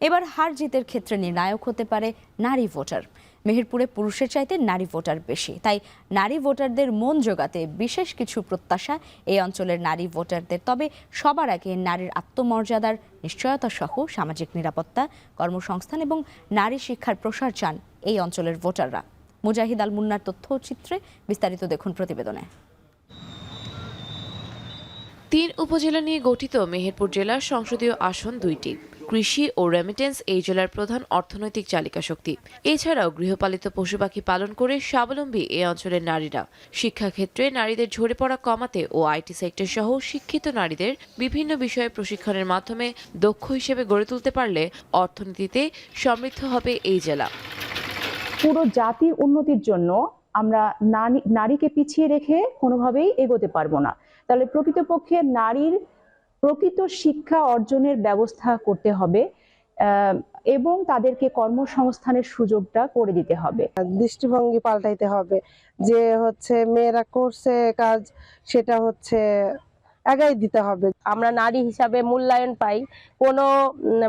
এবার হার জিতের ক্ষেত্রে নির্ণায়ক হতে পারে নারী ভোটার। মেহেরপুরে পুরুষের চাইতে নারী ভোটার বেশি, তাই নারী ভোটারদের মন জোগাতে বিশেষ কিছু প্রত্যাশা এই অঞ্চলের নারী ভোটারদের। তবে সবার আগে নারীর আত্মমর্যাদার নিশ্চয়তা সহ সামাজিক নিরাপত্তা, কর্মসংস্থান এবং নারী শিক্ষার প্রসার চান এই অঞ্চলের ভোটাররা। মুজাহিদ আল মুন্নার তথ্যচিত্রে বিস্তারিত দেখুন প্রতিবেদনে।
৩ উপজেলা নিয়ে গঠিত মেহেরপুর জেলার সংসদীয় আসন ২টি। কৃষি ও রেমিটেন্স এই জেলার প্রধান অর্থনৈতিক চালিকা শক্তি। এছাড়াও গৃহপালিত পশু পাখি পালন করে স্বাবলম্বী এই অঞ্চলের নারীরা। শিক্ষাক্ষেত্রে নারীদের ঝরে পড়া কমাতে ও আইটি সেক্টর সহ শিক্ষিত নারীদের বিভিন্ন বিষয়ে প্রশিক্ষণের মাধ্যমে দক্ষ হিসেবে গড়ে তুলতে পারলে অর্থনীতিতে সমৃদ্ধ হবে এই জেলা।
পুরো জাতির উন্নতির জন্য আমরা নারীকে পিছিয়ে রেখে কোনোভাবেই এগোতে পারবো না। তাহলে প্রকৃতপক্ষে নারীর প্রকৃত শিক্ষা অর্জনের ব্যবস্থা করতে হবে এবং তাদেরকে কর্মসংস্থানের সুযোগটা করে দিতে হবে।
দৃষ্টিভঙ্গি পাল্টাইতে হবে, যে হচ্ছে মেয়েরা করছে কাজ সেটা হচ্ছে আগাই দিতে হবে।
আমরা নারী হিসাবে মূল্যায়ন পাই, কোনো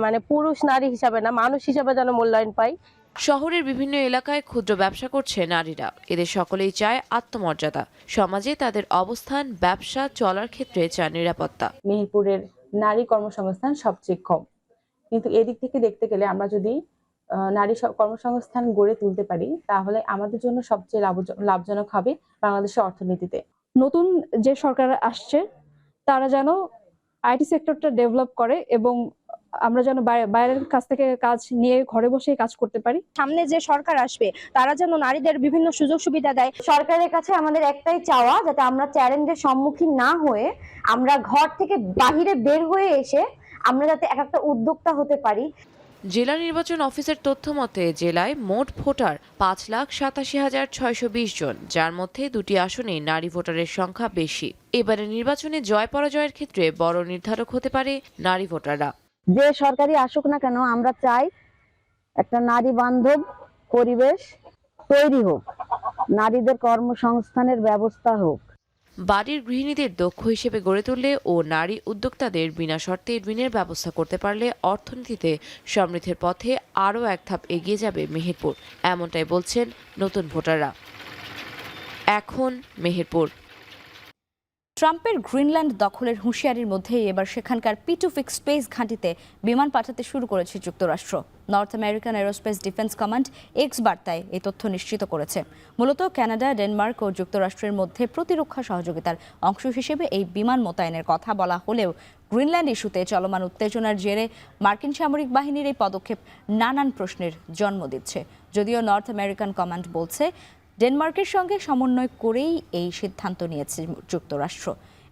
মানে পুরুষ নারী হিসাবে না, মানুষ হিসাবে যেন মূল্যায়ন পাই।
শহরের বিভিন্ন এলাকায় ক্ষুদ্র ব্যবসা করছে নারীরা। এদের সকলেই চায় আত্মমর্যাদা, সমাজে তাদের অবস্থান, ব্যবসা চলার ক্ষেত্রে চায় নিরাপত্তা।
মেহেরপুরের নারী কর্মসংস্থান সবচেয়ে কম, কিন্তু এদিক থেকে দেখতে গেলে আমরা যদি নারী কর্মসংস্থান গড়ে তুলতে পারি তাহলে আমাদের জন্য সবচেয়ে লাভজনক হবে বাংলাদেশের অর্থনীতিতে।
নতুন যে সরকার আসছে তারা যেন আইটি সেক্টরটা ডেভেলপ করে এবং আমরা যেন বাইরের কাছ থেকে কাজ নিয়ে ঘরে বসে কাজ করতে পারি।
সামনে যে সরকার আসবে তারা যেন নারীদের বিভিন্ন সুযোগ সুবিধা দেয়। সরকারের কাছে আমাদের একটাই চাওয়া, যাতে আমরা চ্যালেঞ্জের সম্মুখীন না হয়ে আমরা ঘর থেকে বাহিরে বের হয়ে এসে আমরা যাতে একটা উদ্যোক্তা হতে পারি।
জেলা নির্বাচন অফিসের তথ্য মতে জেলায় মোট ভোটার 5,87,620 জন, যার মধ্যে 2টি আসনে নারী ভোটারের সংখ্যা বেশি। এবারে নির্বাচনে জয় পরাজয়ের ক্ষেত্রে বড় নির্ধারক হতে পারে নারী ভোটাররা।
যে সরকারি আসুক না কেন, আমরা চাই একটা নারী বান্ধব পরিবেশ তৈরি হোক, নারীদের কর্মসংস্থানের ব্যবস্থা হোক।
বাড়ির গৃহিণীদের দক্ষ হিসেবে গড়ে তুললে ও নারী উদ্যোক্তাদের বিনা শর্তে ঋণের ব্যবস্থা করতে পারলে অর্থনীতিতে সমৃদ্ধির পথে আরও এক ধাপ এগিয়ে যাবে মেহেরপুর, এমনটাই বলছেন নতুন ভোটাররা। এখন মেহেরপুর।
ট্রাম্পের গ্রিনল্যান্ড দখলের হুঁশিয়ারির মধ্যেই এবার সেখানকার P2 স্পেস ঘাঁটিতে বিমান পাঠাতে শুরু করেছে যুক্তরাষ্ট্র। North American aerospace defence command x বার্তায় এই তথ্য নিশ্চিত করেছে। মূলত কানাডা, ডেনমার্ক ও যুক্তরাষ্ট্রের মধ্যে প্রতিরক্ষা সহযোগিতার অংশ হিসেবে এই বিমান মোতায়েনের কথা বলা হলেও গ্রিনল্যান্ড ইস্যুতে চলমান উত্তেজনার জেরে মার্কিন সামরিক বাহিনীর এই পদক্ষেপ নানান প্রশ্নের জন্ম দিচ্ছে। যদিও নর্থ আমেরিকান কমান্ড বলছে ডেনমার্কের সঙ্গে সমন্বয় করেই এই সিদ্ধান্ত নিয়েছে যুক্তরাষ্ট্র।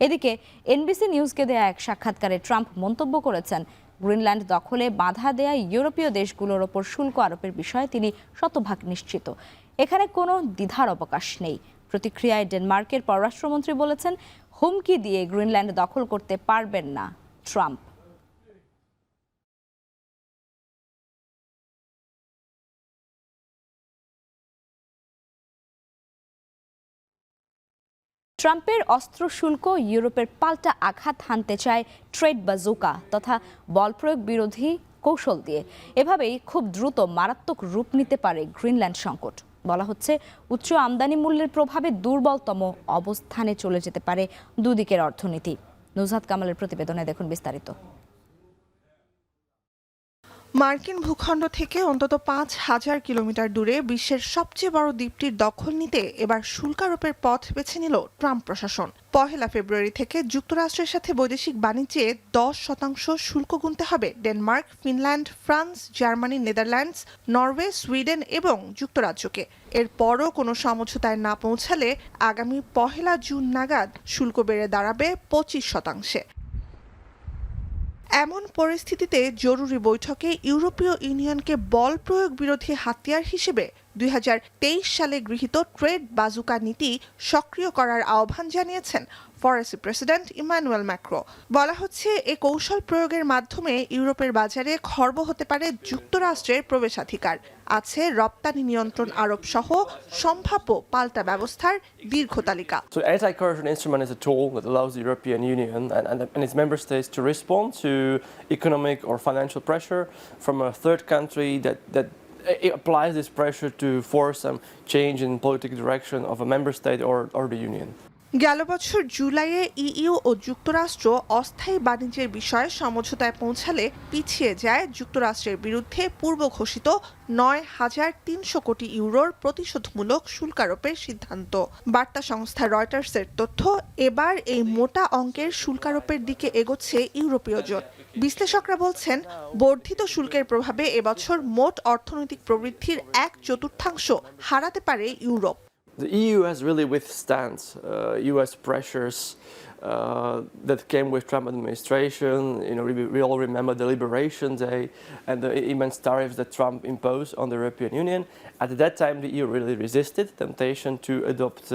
এদিকে এনবিসি নিউজকে দেয়া এক সাক্ষাৎকারে ট্রাম্প মন্তব্য করেছেন, গ্রিনল্যান্ড দখলে বাধা দেয়া ইউরোপীয় দেশগুলোর ওপর শুল্ক আরোপের বিষয়ে তিনি শতভাগ নিশ্চিত। এখানে কোনো দ্বিধার অবকাশ নেই। প্রতিক্রিয়ায় ডেনমার্কের পররাষ্ট্রমন্ত্রী বলেছেন, হুমকি দিয়ে গ্রিনল্যান্ড দখল করতে পারবেন না ট্রাম্প। ট্রাম্পের অস্ত্র শুল্ক ইউরোপের পাল্টা আঘাত হানতে চায় ট্রেড বাজুকা তথা বল প্রয়োগ বিরোধী কৌশল দিয়ে। এভাবেই খুব দ্রুত মারাত্মক রূপ নিতে পারে গ্রিনল্যান্ড সংকট। বলা হচ্ছে উচ্চ আমদানি মূল্যের প্রভাবে দুর্বলতম অবস্থানে চলে যেতে পারে দুদিকের অর্থনীতি। নুজহাত কামালের প্রতিবেদনে দেখুন বিস্তারিত।
মার্কিন ভূখণ্ড থেকে অন্তত 5,000 কিলোমিটার দূরে বিশ্বের সবচেয়ে বড় দ্বীপটির দখল নিতে এবার শুল্ক আরোপের পথ বেছে নিল ট্রাম্প প্রশাসন। 1 ফেব্রুয়ারি থেকে যুক্তরাষ্ট্রের সাথে বৈদেশিক বাণিজ্যে 10% শুল্ক গুনতে হবে Denmark, Finland, France, Germany, Netherlands, Norway, Sweden এবং যুক্তরাজ্যকে। এরপরও কোনো সমঝোতায় না পৌঁছালে আগামী 1 জুন নাগাদ শুল্ক বেড়ে দাঁড়াবে 25%। এমন পরিস্থিতিতে জরুরি বৈঠকে ইউরোপীয় ইউনিয়নকে বল প্রয়োগ বিরোধী হাতিয়ার হিসেবে 2023 সালে গৃহীত ট্রেড বাজুকা নীতি সক্রিয় করার আহ্বান জানিয়েছেন ফরাসি প্রেসিডেন্ট ইমানুয়েল ম্যাক্রো। বলা হচ্ছে এ কৌশল প্রয়োগের মাধ্যমে ইউরোপের বাজারে খর্ব হতে পারে যুক্তরাষ্ট্রের প্রবেশাধিকার, আছে রপ্তানি নিয়ন্ত্রণ আরোপ সহ সম্ভাব্য পাল্টা ব্যবস্থার দীর্ঘ তালিকা।
So anti-coercion instrument is a tool that allows the European Union and its member states to respond to economic or financial pressure from a third country that it applies this pressure to force some change in political direction of a member state or the Union.
গেল বছর জুলাইয়ে EU ও যুক্তরাষ্ট্র অস্থায়ী বাণিজ্যের বিষয়ে সমঝোতায় পৌঁছালে পিছিয়ে যায় যুক্তরাষ্ট্রের বিরুদ্ধে পূর্ব ঘোষিত ৯,৩০০ কোটি ইউরোর প্রতিশোধমূলক শুল্ক আরোপের সিদ্ধান্ত। বার্তা সংস্থা রয়টার্সের তথ্য, এবার এই মোটা অঙ্কের শুল্ক আরোপের দিকে এগোচ্ছে ইউরোপীয় জোট। বিশ্লেষকরা বলছেন, বর্ধিত শুল্কের প্রভাবে এবছর মোট অর্থনৈতিক প্রবৃদ্ধির 1/4 হারাতে পারে Europe.
The EU has really withstand US pressures that came with Trump administration. You know, we all remember the Liberation Day and the immense tariffs that Trump imposed on the European Union. At that time, the EU really resisted temptation to adopt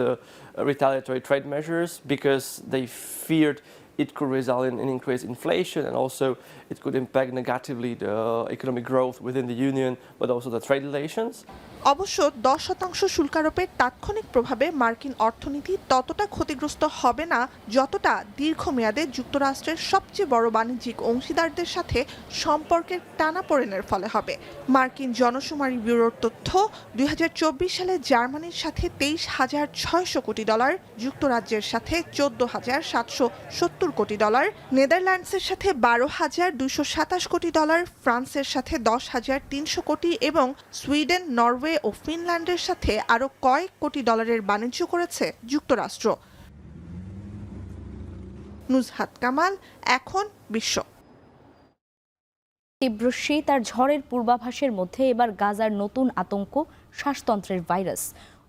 retaliatory trade measures because they feared it could result in increased inflation, and also it could impact negatively the economic growth within the Union, but also the trade relations.
অবশ্য 10% শুল্ক আরোপের তাৎক্ষণিক প্রভাবে মার্কিন অর্থনীতি ততটা ক্ষতিগ্রস্ত হবে না যতটা দীর্ঘমেয়াদে যুক্তরাষ্ট্রের সবচেয়ে বড় বাণিজ্যিক অংশীদারদের সাথে সম্পর্কের টানাপোড়েনের ফলে হবে। মার্কিন জনশুমারি ব্যুরোর তথ্য, 2024 সালে জার্মানির সাথে $23,600 কোটি, যুক্তরাজ্যের সাথে $14,770 কোটি, নেদারল্যান্ডসের সাথে $12,227 কোটি, ফ্রান্সের সাথে $10,300 কোটি এবং সুইডেন, নরওয়ে ও ফিনল্যান্ডের সাথে আরো কয়েক কোটি ডলারের বাণিজ্য করেছে যুক্তরাষ্ট্র। নুজহাত কামাল, এখন বিশ্ব।
তীব্র শীত আর ঝড়ের পূর্বাভাসের মধ্যে এবার গাজার নতুন আতঙ্ক শ্বাসতন্ত্রের ভাইরাস।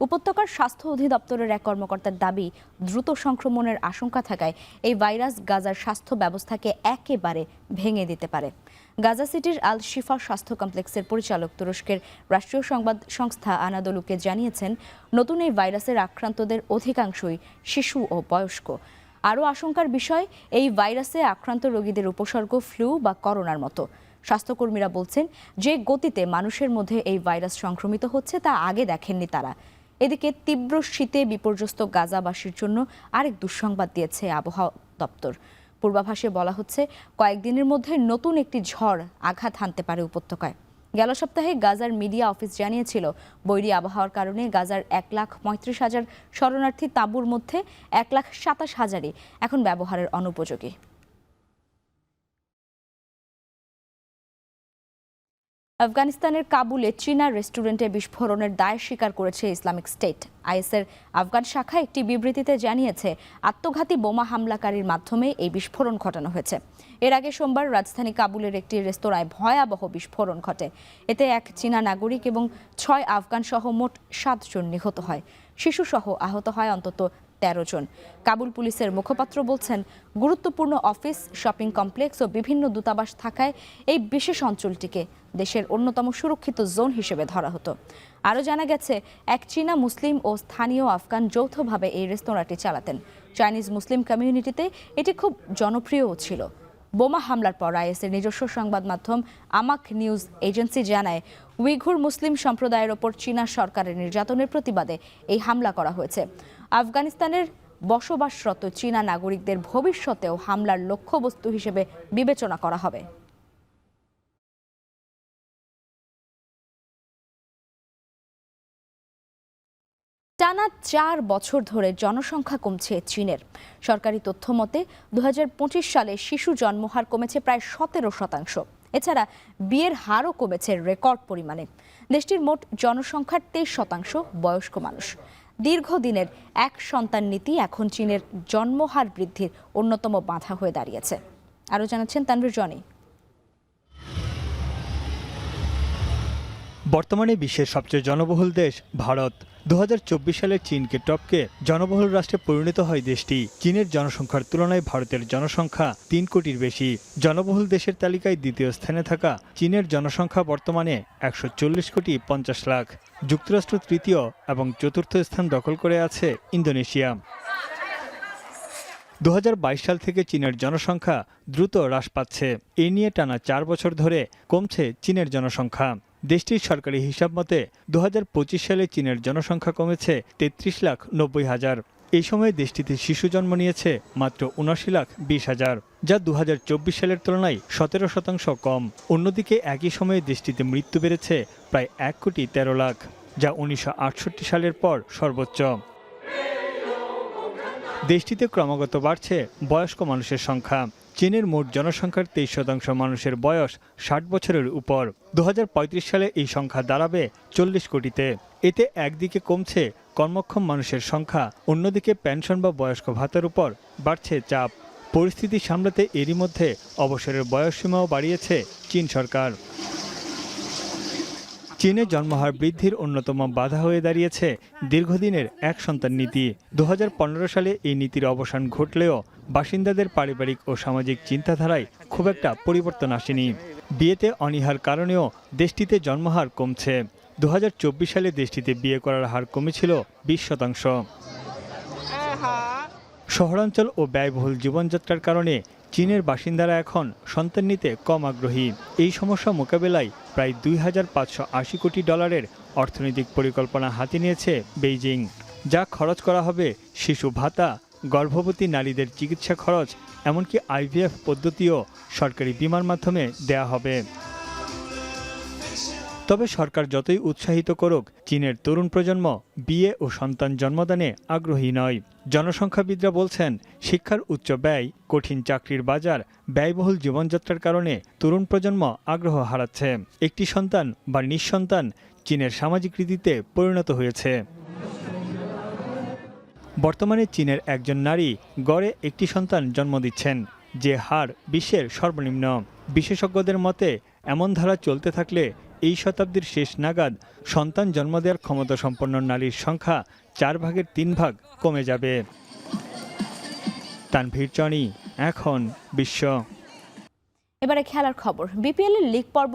উপত্যকার স্বাস্থ্য অধিদপ্তরের এক কর্মকর্তার দাবি, দ্রুত সংক্রমণের আশঙ্কা থাকায় এই ভাইরাস গাজার স্বাস্থ্য ব্যবস্থাকে একেবারে ভেঙে দিতে পারে। গাজা সিটির আল শিফা স্বাস্থ্য কমপ্লেক্সের পরিচালক তুরস্কের রাষ্ট্রীয় সংবাদ সংস্থা আনাদোলুকে জানিয়েছেন, নতুন এই ভাইরাসের আক্রান্তদের অধিকাংশই শিশু ও বয়স্ক। আরও আশঙ্কার বিষয়, এই ভাইরাসে আক্রান্ত রোগীদের উপসর্গ ফ্লু বা করোনার মতো। স্বাস্থ্যকর্মীরা বলছেন, যে গতিতে মানুষের মধ্যে এই ভাইরাস সংক্রমিত হচ্ছে তা আগে দেখেননি তারা। এদিকে তীব্র শীতে বিপর্যস্ত গাজাবাসীর জন্য আরেক দুঃসংবাদ দিয়েছে আবহাওয়া দপ্তর। পূর্বাভাসে বলা হচ্ছে, কয়েকদিনের মধ্যে নতুন একটি ঝড় আঘাত হানতে পারে উপত্যকায়। গেল সপ্তাহে গাজার মিডিয়া অফিস জানিয়েছিল, বৈরী আবহাওয়ার কারণে গাজার 1,35,000 শরণার্থী তাঁবুর মধ্যে 1,27,000ই এখন ব্যবহারের অনুপযোগী। আফগানিস্তানের কাবুলে চীনা রেস্টুরেন্টে বিস্ফোরণের দায় স্বীকার করেছে ইসলামিক স্টেট। আইএসের আফগান শাখা একটি বিবৃতিতে জানিয়েছে, আত্মঘাতী বোমা হামলাকারীর মাধ্যমে এই বিস্ফোরণ ঘটানো হয়েছে। এর আগে সোমবার রাজধানী কাবুলের একটি রেস্তোরাঁয় ভয়াবহ বিস্ফোরণ ঘটে। এতে এক চীনা নাগরিক এবং 6 আফগান সহ মোট 7 জন নিহত হয়। শিশুসহ আহত হয় অন্তত 13 জন। কাবুল পুলিশের মুখপাত্র বলছেন, গুরুত্বপূর্ণ অফিস, শপিং কমপ্লেক্স ও বিভিন্ন দূতাবাস থাকায় এই বিশেষ অঞ্চলটিকে দেশের অন্যতম সুরক্ষিত জোন হিসেবে ধরা হতো। আরও জানা গেছে, এক চীনা মুসলিম ও স্থানীয় আফগান যৌথভাবে এই রেস্তোরাঁটি চালাতেন। চাইনিজ মুসলিম কমিউনিটিতে এটি খুব জনপ্রিয়ও ছিল। বোমা হামলার পর আইএসের নিজস্ব সংবাদ মাধ্যম আমাক নিউজ এজেন্সি জানায়, উইঘুর মুসলিম সম্প্রদায়ের ওপর চীনা সরকারের নির্যাতনের প্রতিবাদে এই হামলা করা হয়েছে। আফগানিস্তানের বসবাসরত চীনা নাগরিকদের ভবিষ্যতেও হামলার লক্ষ্যবস্তু হিসেবে বিবেচনা করা হবে। টানা 4 বছর ধরে জনসংখ্যা কমছে চীনের। সরকারি তথ্য মতে 2025 সালে শিশু জন্মহার কমেছে প্রায় 17%। এছাড়া বিয়ের হারও কমেছে রেকর্ড পরিমাণে। দেশটির মোট জনসংখ্যার 23% বয়স্ক মানুষ। দীর্ঘদিনের এক সন্তান নীতি এখন চীনের জন্মহার বৃদ্ধির অন্যতম বাধা হয়ে দাঁড়িয়েছে। আরও জানাচ্ছেন তানভীর জনি।
বর্তমানে বিশ্বের সবচেয়ে জনবহুল দেশ ভারত। 2024 সালে চীনকে টপকে জনবহুল রাষ্ট্রে পরিণত হয় দেশটি। চীনের জনসংখ্যার তুলনায় ভারতের জনসংখ্যা 3 কোটির বেশি। জনবহুল দেশের তালিকায় দ্বিতীয় স্থানে থাকা চীনের জনসংখ্যা বর্তমানে 140 কোটি 50 লাখ। যুক্তরাষ্ট্র তৃতীয় এবং চতুর্থ স্থান দখল করে আছে ইন্দোনেশিয়া। 2022 সাল থেকে চীনের জনসংখ্যা দ্রুত হ্রাস পাচ্ছে। এ নিয়ে টানা 4 বছর ধরে কমছে চীনের জনসংখ্যা। দেশটির সরকারি হিসাব মতে 2025 সালে চীনের জনসংখ্যা কমেছে 33,90,000। এই সময়ে দেশটিতে শিশু জন্ম নিয়েছে মাত্র 79,20,000, যা 2024 সালের তুলনায় 17% কম। অন্যদিকে একই সময়ে দেশটিতে মৃত্যু বেড়েছে প্রায় 1,13 লাখ, যা 1968 সালের পর সর্বোচ্চ। দেশটিতে ক্রমাগত বাড়ছে বয়স্ক মানুষের সংখ্যা। চীনের মোট জনসংখ্যার 23% মানুষের বয়স 60 বছরের উপর। 2035 সালে এই সংখ্যা দাঁড়াবে 40 কোটিতে। এতে একদিকে কমছে কর্মক্ষম মানুষের সংখ্যা, অন্যদিকে পেনশন বা বয়স্ক ভাতার উপর বাড়ছে চাপ। পরিস্থিতি সামলাতে এরই মধ্যে অবসরের বয়সসীমাও বাড়িয়েছে চীন সরকার। চীনে জন্মহার বৃদ্ধির অন্যতম বাধা হয়ে দাঁড়িয়েছে দীর্ঘদিনের এক সন্তান নীতি। 2015 সালে এই নীতির অবসান ঘটলেও বাসিন্দাদের পারিবারিক ও সামাজিক চিন্তাধারায় খুব একটা পরিবর্তন আসেনি। বিয়েতে অনীহার কারণেও দেশটিতে জন্মহার কমছে। 2024 সালে দেশটিতে বিয়ে করার হার কমেছিল 20%। শহরাঞ্চল ও ব্যয়বহুল জীবনযাত্রার কারণে চীনের বাসিন্দারা এখন সন্তান নিতে কম আগ্রহী। এই সমস্যা মোকাবেলায় প্রায় $2,580 কোটি অর্থনৈতিক পরিকল্পনা হাতে নিয়েছে বেইজিং, যা খরচ করা হবে শিশু ভাতা, গর্ভবতী নারীদের চিকিৎসা খরচ, এমনকি IVF পদ্ধতিও সরকারি বীমার মাধ্যমে দেয়া হবে। তবে সরকার যতই উৎসাহিত করুক, চীনের তরুণ প্রজন্ম বিয়ে ও সন্তান জন্মদানে আগ্রহী নয়। জনসংখ্যাবিদরা বলছেন, শিক্ষার উচ্চ ব্যয়, কঠিন চাকরির বাজার, ব্যয়বহুল জীবনযাত্রার কারণে তরুণ প্রজন্ম আগ্রহ হারাচ্ছে। একটি সন্তান বা নিঃসন্তান চীনের সামাজিক রীতিতে পরিণত হয়েছে। বর্তমানে চীনের একজন নারী গড়ে একটি সন্তান জন্ম দিচ্ছেন, যে হার বিশ্বের সর্বনিম্ন। বিশেষজ্ঞদের মতে এমন ধারা চলতে থাকলে এই শতাব্দীর শেষ নাগাদ সন্তান জন্ম দেওয়ার ক্ষমতাসম্পন্ন নারীর সংখ্যা 3/4 কমে যাবে। তানভীর চনি, এখন বিশ্ব।
এবারে খেলার খবর। বিপিএল এর লিগ পর্ব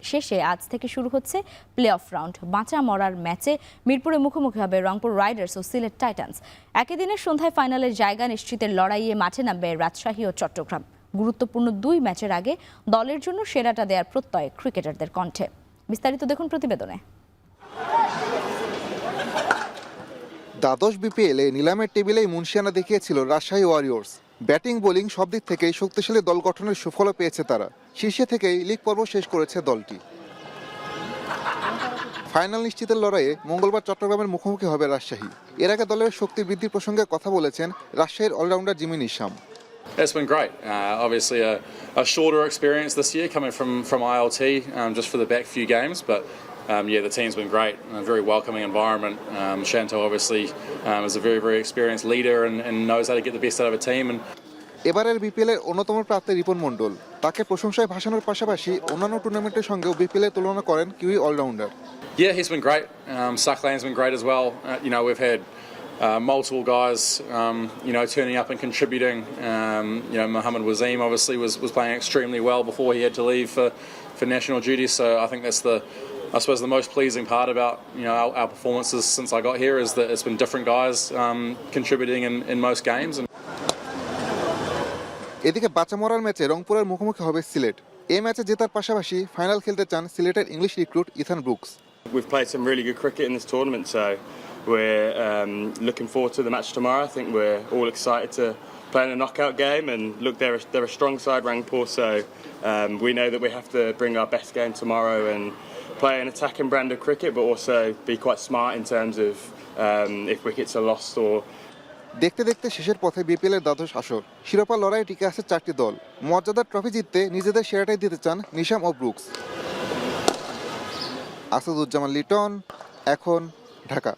শেষে আজ থেকে শুরু হচ্ছে প্লে অফ রাউন্ড। বাঁচা মরার ম্যাচে মিরপুরে মুখোমুখি হবে রংপুর রাইডার্স ও সিলেট টাইটান্স। একই দিনের সন্ধ্যায় ফাইনালের জায়গা নিশ্চিতের লড়াইয়ে মাঠে নামবে রাজশাহী ও চট্টগ্রাম। গুরুত্বপূর্ণ 2 ম্যাচের আগে দলের জন্য সেরাটা দেওয়ার প্রত্যয় ক্রিকেটারদের কণ্ঠে। বিস্তারিত দেখুন প্রতিবেদনে।
দ্বাদশ বিপিএলে নিলামের টেবিলেই মুনশিয়ানা দেখিয়েছিল রাজশাহী ওয়ারিয়র্স। ব্যাটিং বোলিং সব দিক থেকেই শক্তিশালী দল গঠনের সুফলও পেয়েছে তারা। শীর্ষে থেকেই লিগ পর্ব শেষ করেছে দলটি। ফাইনাল নিশ্চিতের লড়াইয়ে মঙ্গলবার চট্টগ্রামের মুখোমুখি হবে রাজশাহী। এর আগে দলের শক্তি বৃদ্ধির প্রসঙ্গে কথা বলেছেন রাজশাহীর allrounder Jimmy Neesham.
It's been great. Obviously a shorter experience this year coming from ILT just for the back few games, but yeah, the team's been great. A very welcoming environment. Chantal obviously is a very experienced leader and knows how to get the best out of a team. And
এবারের বিপিএলের অন্যতম প্রার্থী রিপন মণ্ডল। তাকে প্রশংসায় ভাসানোর পাশাপাশি অন্যান্য টুর্নামেন্টের সঙ্গেও বিপিএলের তুলনা করেন Kiwi allrounder.
Yeah, he's been great. Suckland's been great as well. We've had multiple guys, turning up and contributing. Mohammed Wazeem obviously was playing extremely well before he had to leave for national duty. So I think that's the most pleasing part about our performances since I got here is that it's been different guys contributing in most games.
এদিকে বাঁচা মরার ম্যাচে রংপুরের মুখোমুখি হবে সিলেট। এই ম্যাচে জেতার পাশাপাশি ফাইনাল খেলতে চান সিলেটের English recruit Ethan Brooks.
We've played some really good cricket in this tournament, so we're looking forward to the match tomorrow. I think we're all excited to play in a knockout game, and look, they're a strong side, Rangpur, so we know that we have to bring our best game tomorrow and play an attacking brand of cricket, but also be quite smart in terms of if wickets are lost or.
দেখতে দেখতে শেষের পথে বিপিএলের দ্বাদশ আসর। শিরোপা লড়াই টিকে আছে 4টি দল। মর্যাদার ট্রফি জিততে নিজেদের সেরাটাই দিতে চান নিশাম ও ব্রুকস। আসাদুজ্জামান লিটন, এখন, ঢাকা।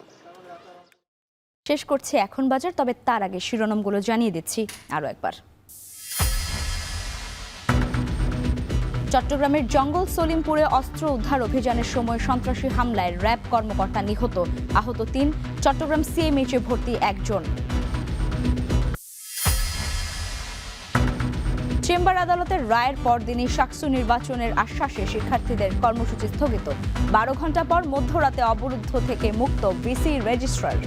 শেষ করছি এখন বাজার, তবে তার আগে শিরোনামগুলো জানিয়ে দিচ্ছি আরও একবার। চট্টগ্রামের জঙ্গল সলিমপুরে অস্ত্র উদ্ধার অভিযানের সময় সন্ত্রাসী হামলায় র্যাব কর্মকর্তা নিহত, আহত 3। চট্টগ্রাম সিএমএইচে ভর্তি 1 জন। চেম্বার আদালতের রায়ের পরদিনই সাকসু নির্বাচনের আশ্বাসে শিক্ষার্থীদের কর্মসূচি স্থগিত। 12 ঘণ্টা পর মধ্যরাতে অবরুদ্ধ থেকে মুক্ত ভিসি রেজিস্ট্রার।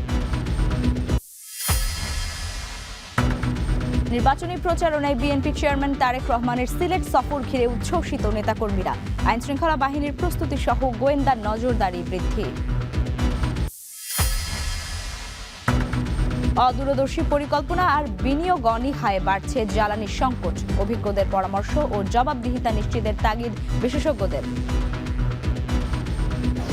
নির্বাচনী প্রচারণায় বিএনপি চেয়ারম্যান তারেক রহমানের সিলেট সফর ঘিরে উচ্ছ্বসিত নেতাকর্মীরা। আইনশৃঙ্খলা বাহিনীর প্রস্তুতি সহ গোয়েন্দা নজরদারি বৃদ্ধি। অদূরদর্শী পরিকল্পনা আর বিনিয়োগ অনীহায় বাড়ছে জ্বালানির সংকট। অভিজ্ঞদের পরামর্শ ও জবাবদিহিতা নিশ্চিতের তাগিদ বিশেষজ্ঞদের।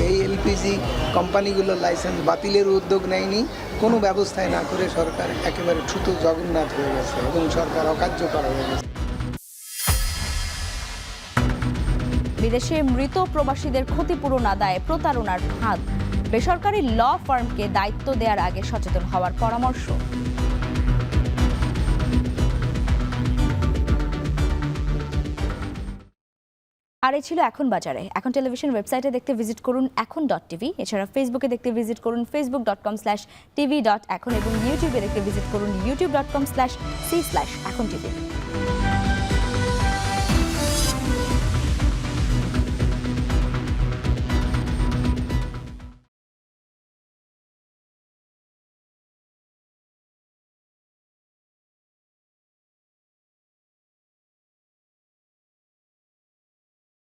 এই এলপিজি কোম্পানিগুলোর লাইসেন্স বাতিলের উদ্যোগ নেয়নি, কোনো ব্যবস্থায় না করে সরকার একেবারে ছুতো জগন্নাথ হয়ে গেছে এবং সরকার অকার্যকর হয়ে গেছে।
বিদেশে মৃত প্রবাসীদের ক্ষতিপূরণ আদায়ে প্রতারণার ফাঁদ, বেসরকারি ল ফার্মকে দায়িত্ব দেওয়ার আগে সচেতন হওয়ার পরামর্শ। আর এই ছিল এখন বাজারে। এখন টেলিভিশন ওয়েবসাইটে দেখতে ভিজিট করুন এখন.tv। এছাড়া ফেসবুকে দেখতে ভিজিট করুন facebook.com/tv.এখন এবং ইউটিউবে দেখতে ভিজিট করুন youtube.com/c/echontv।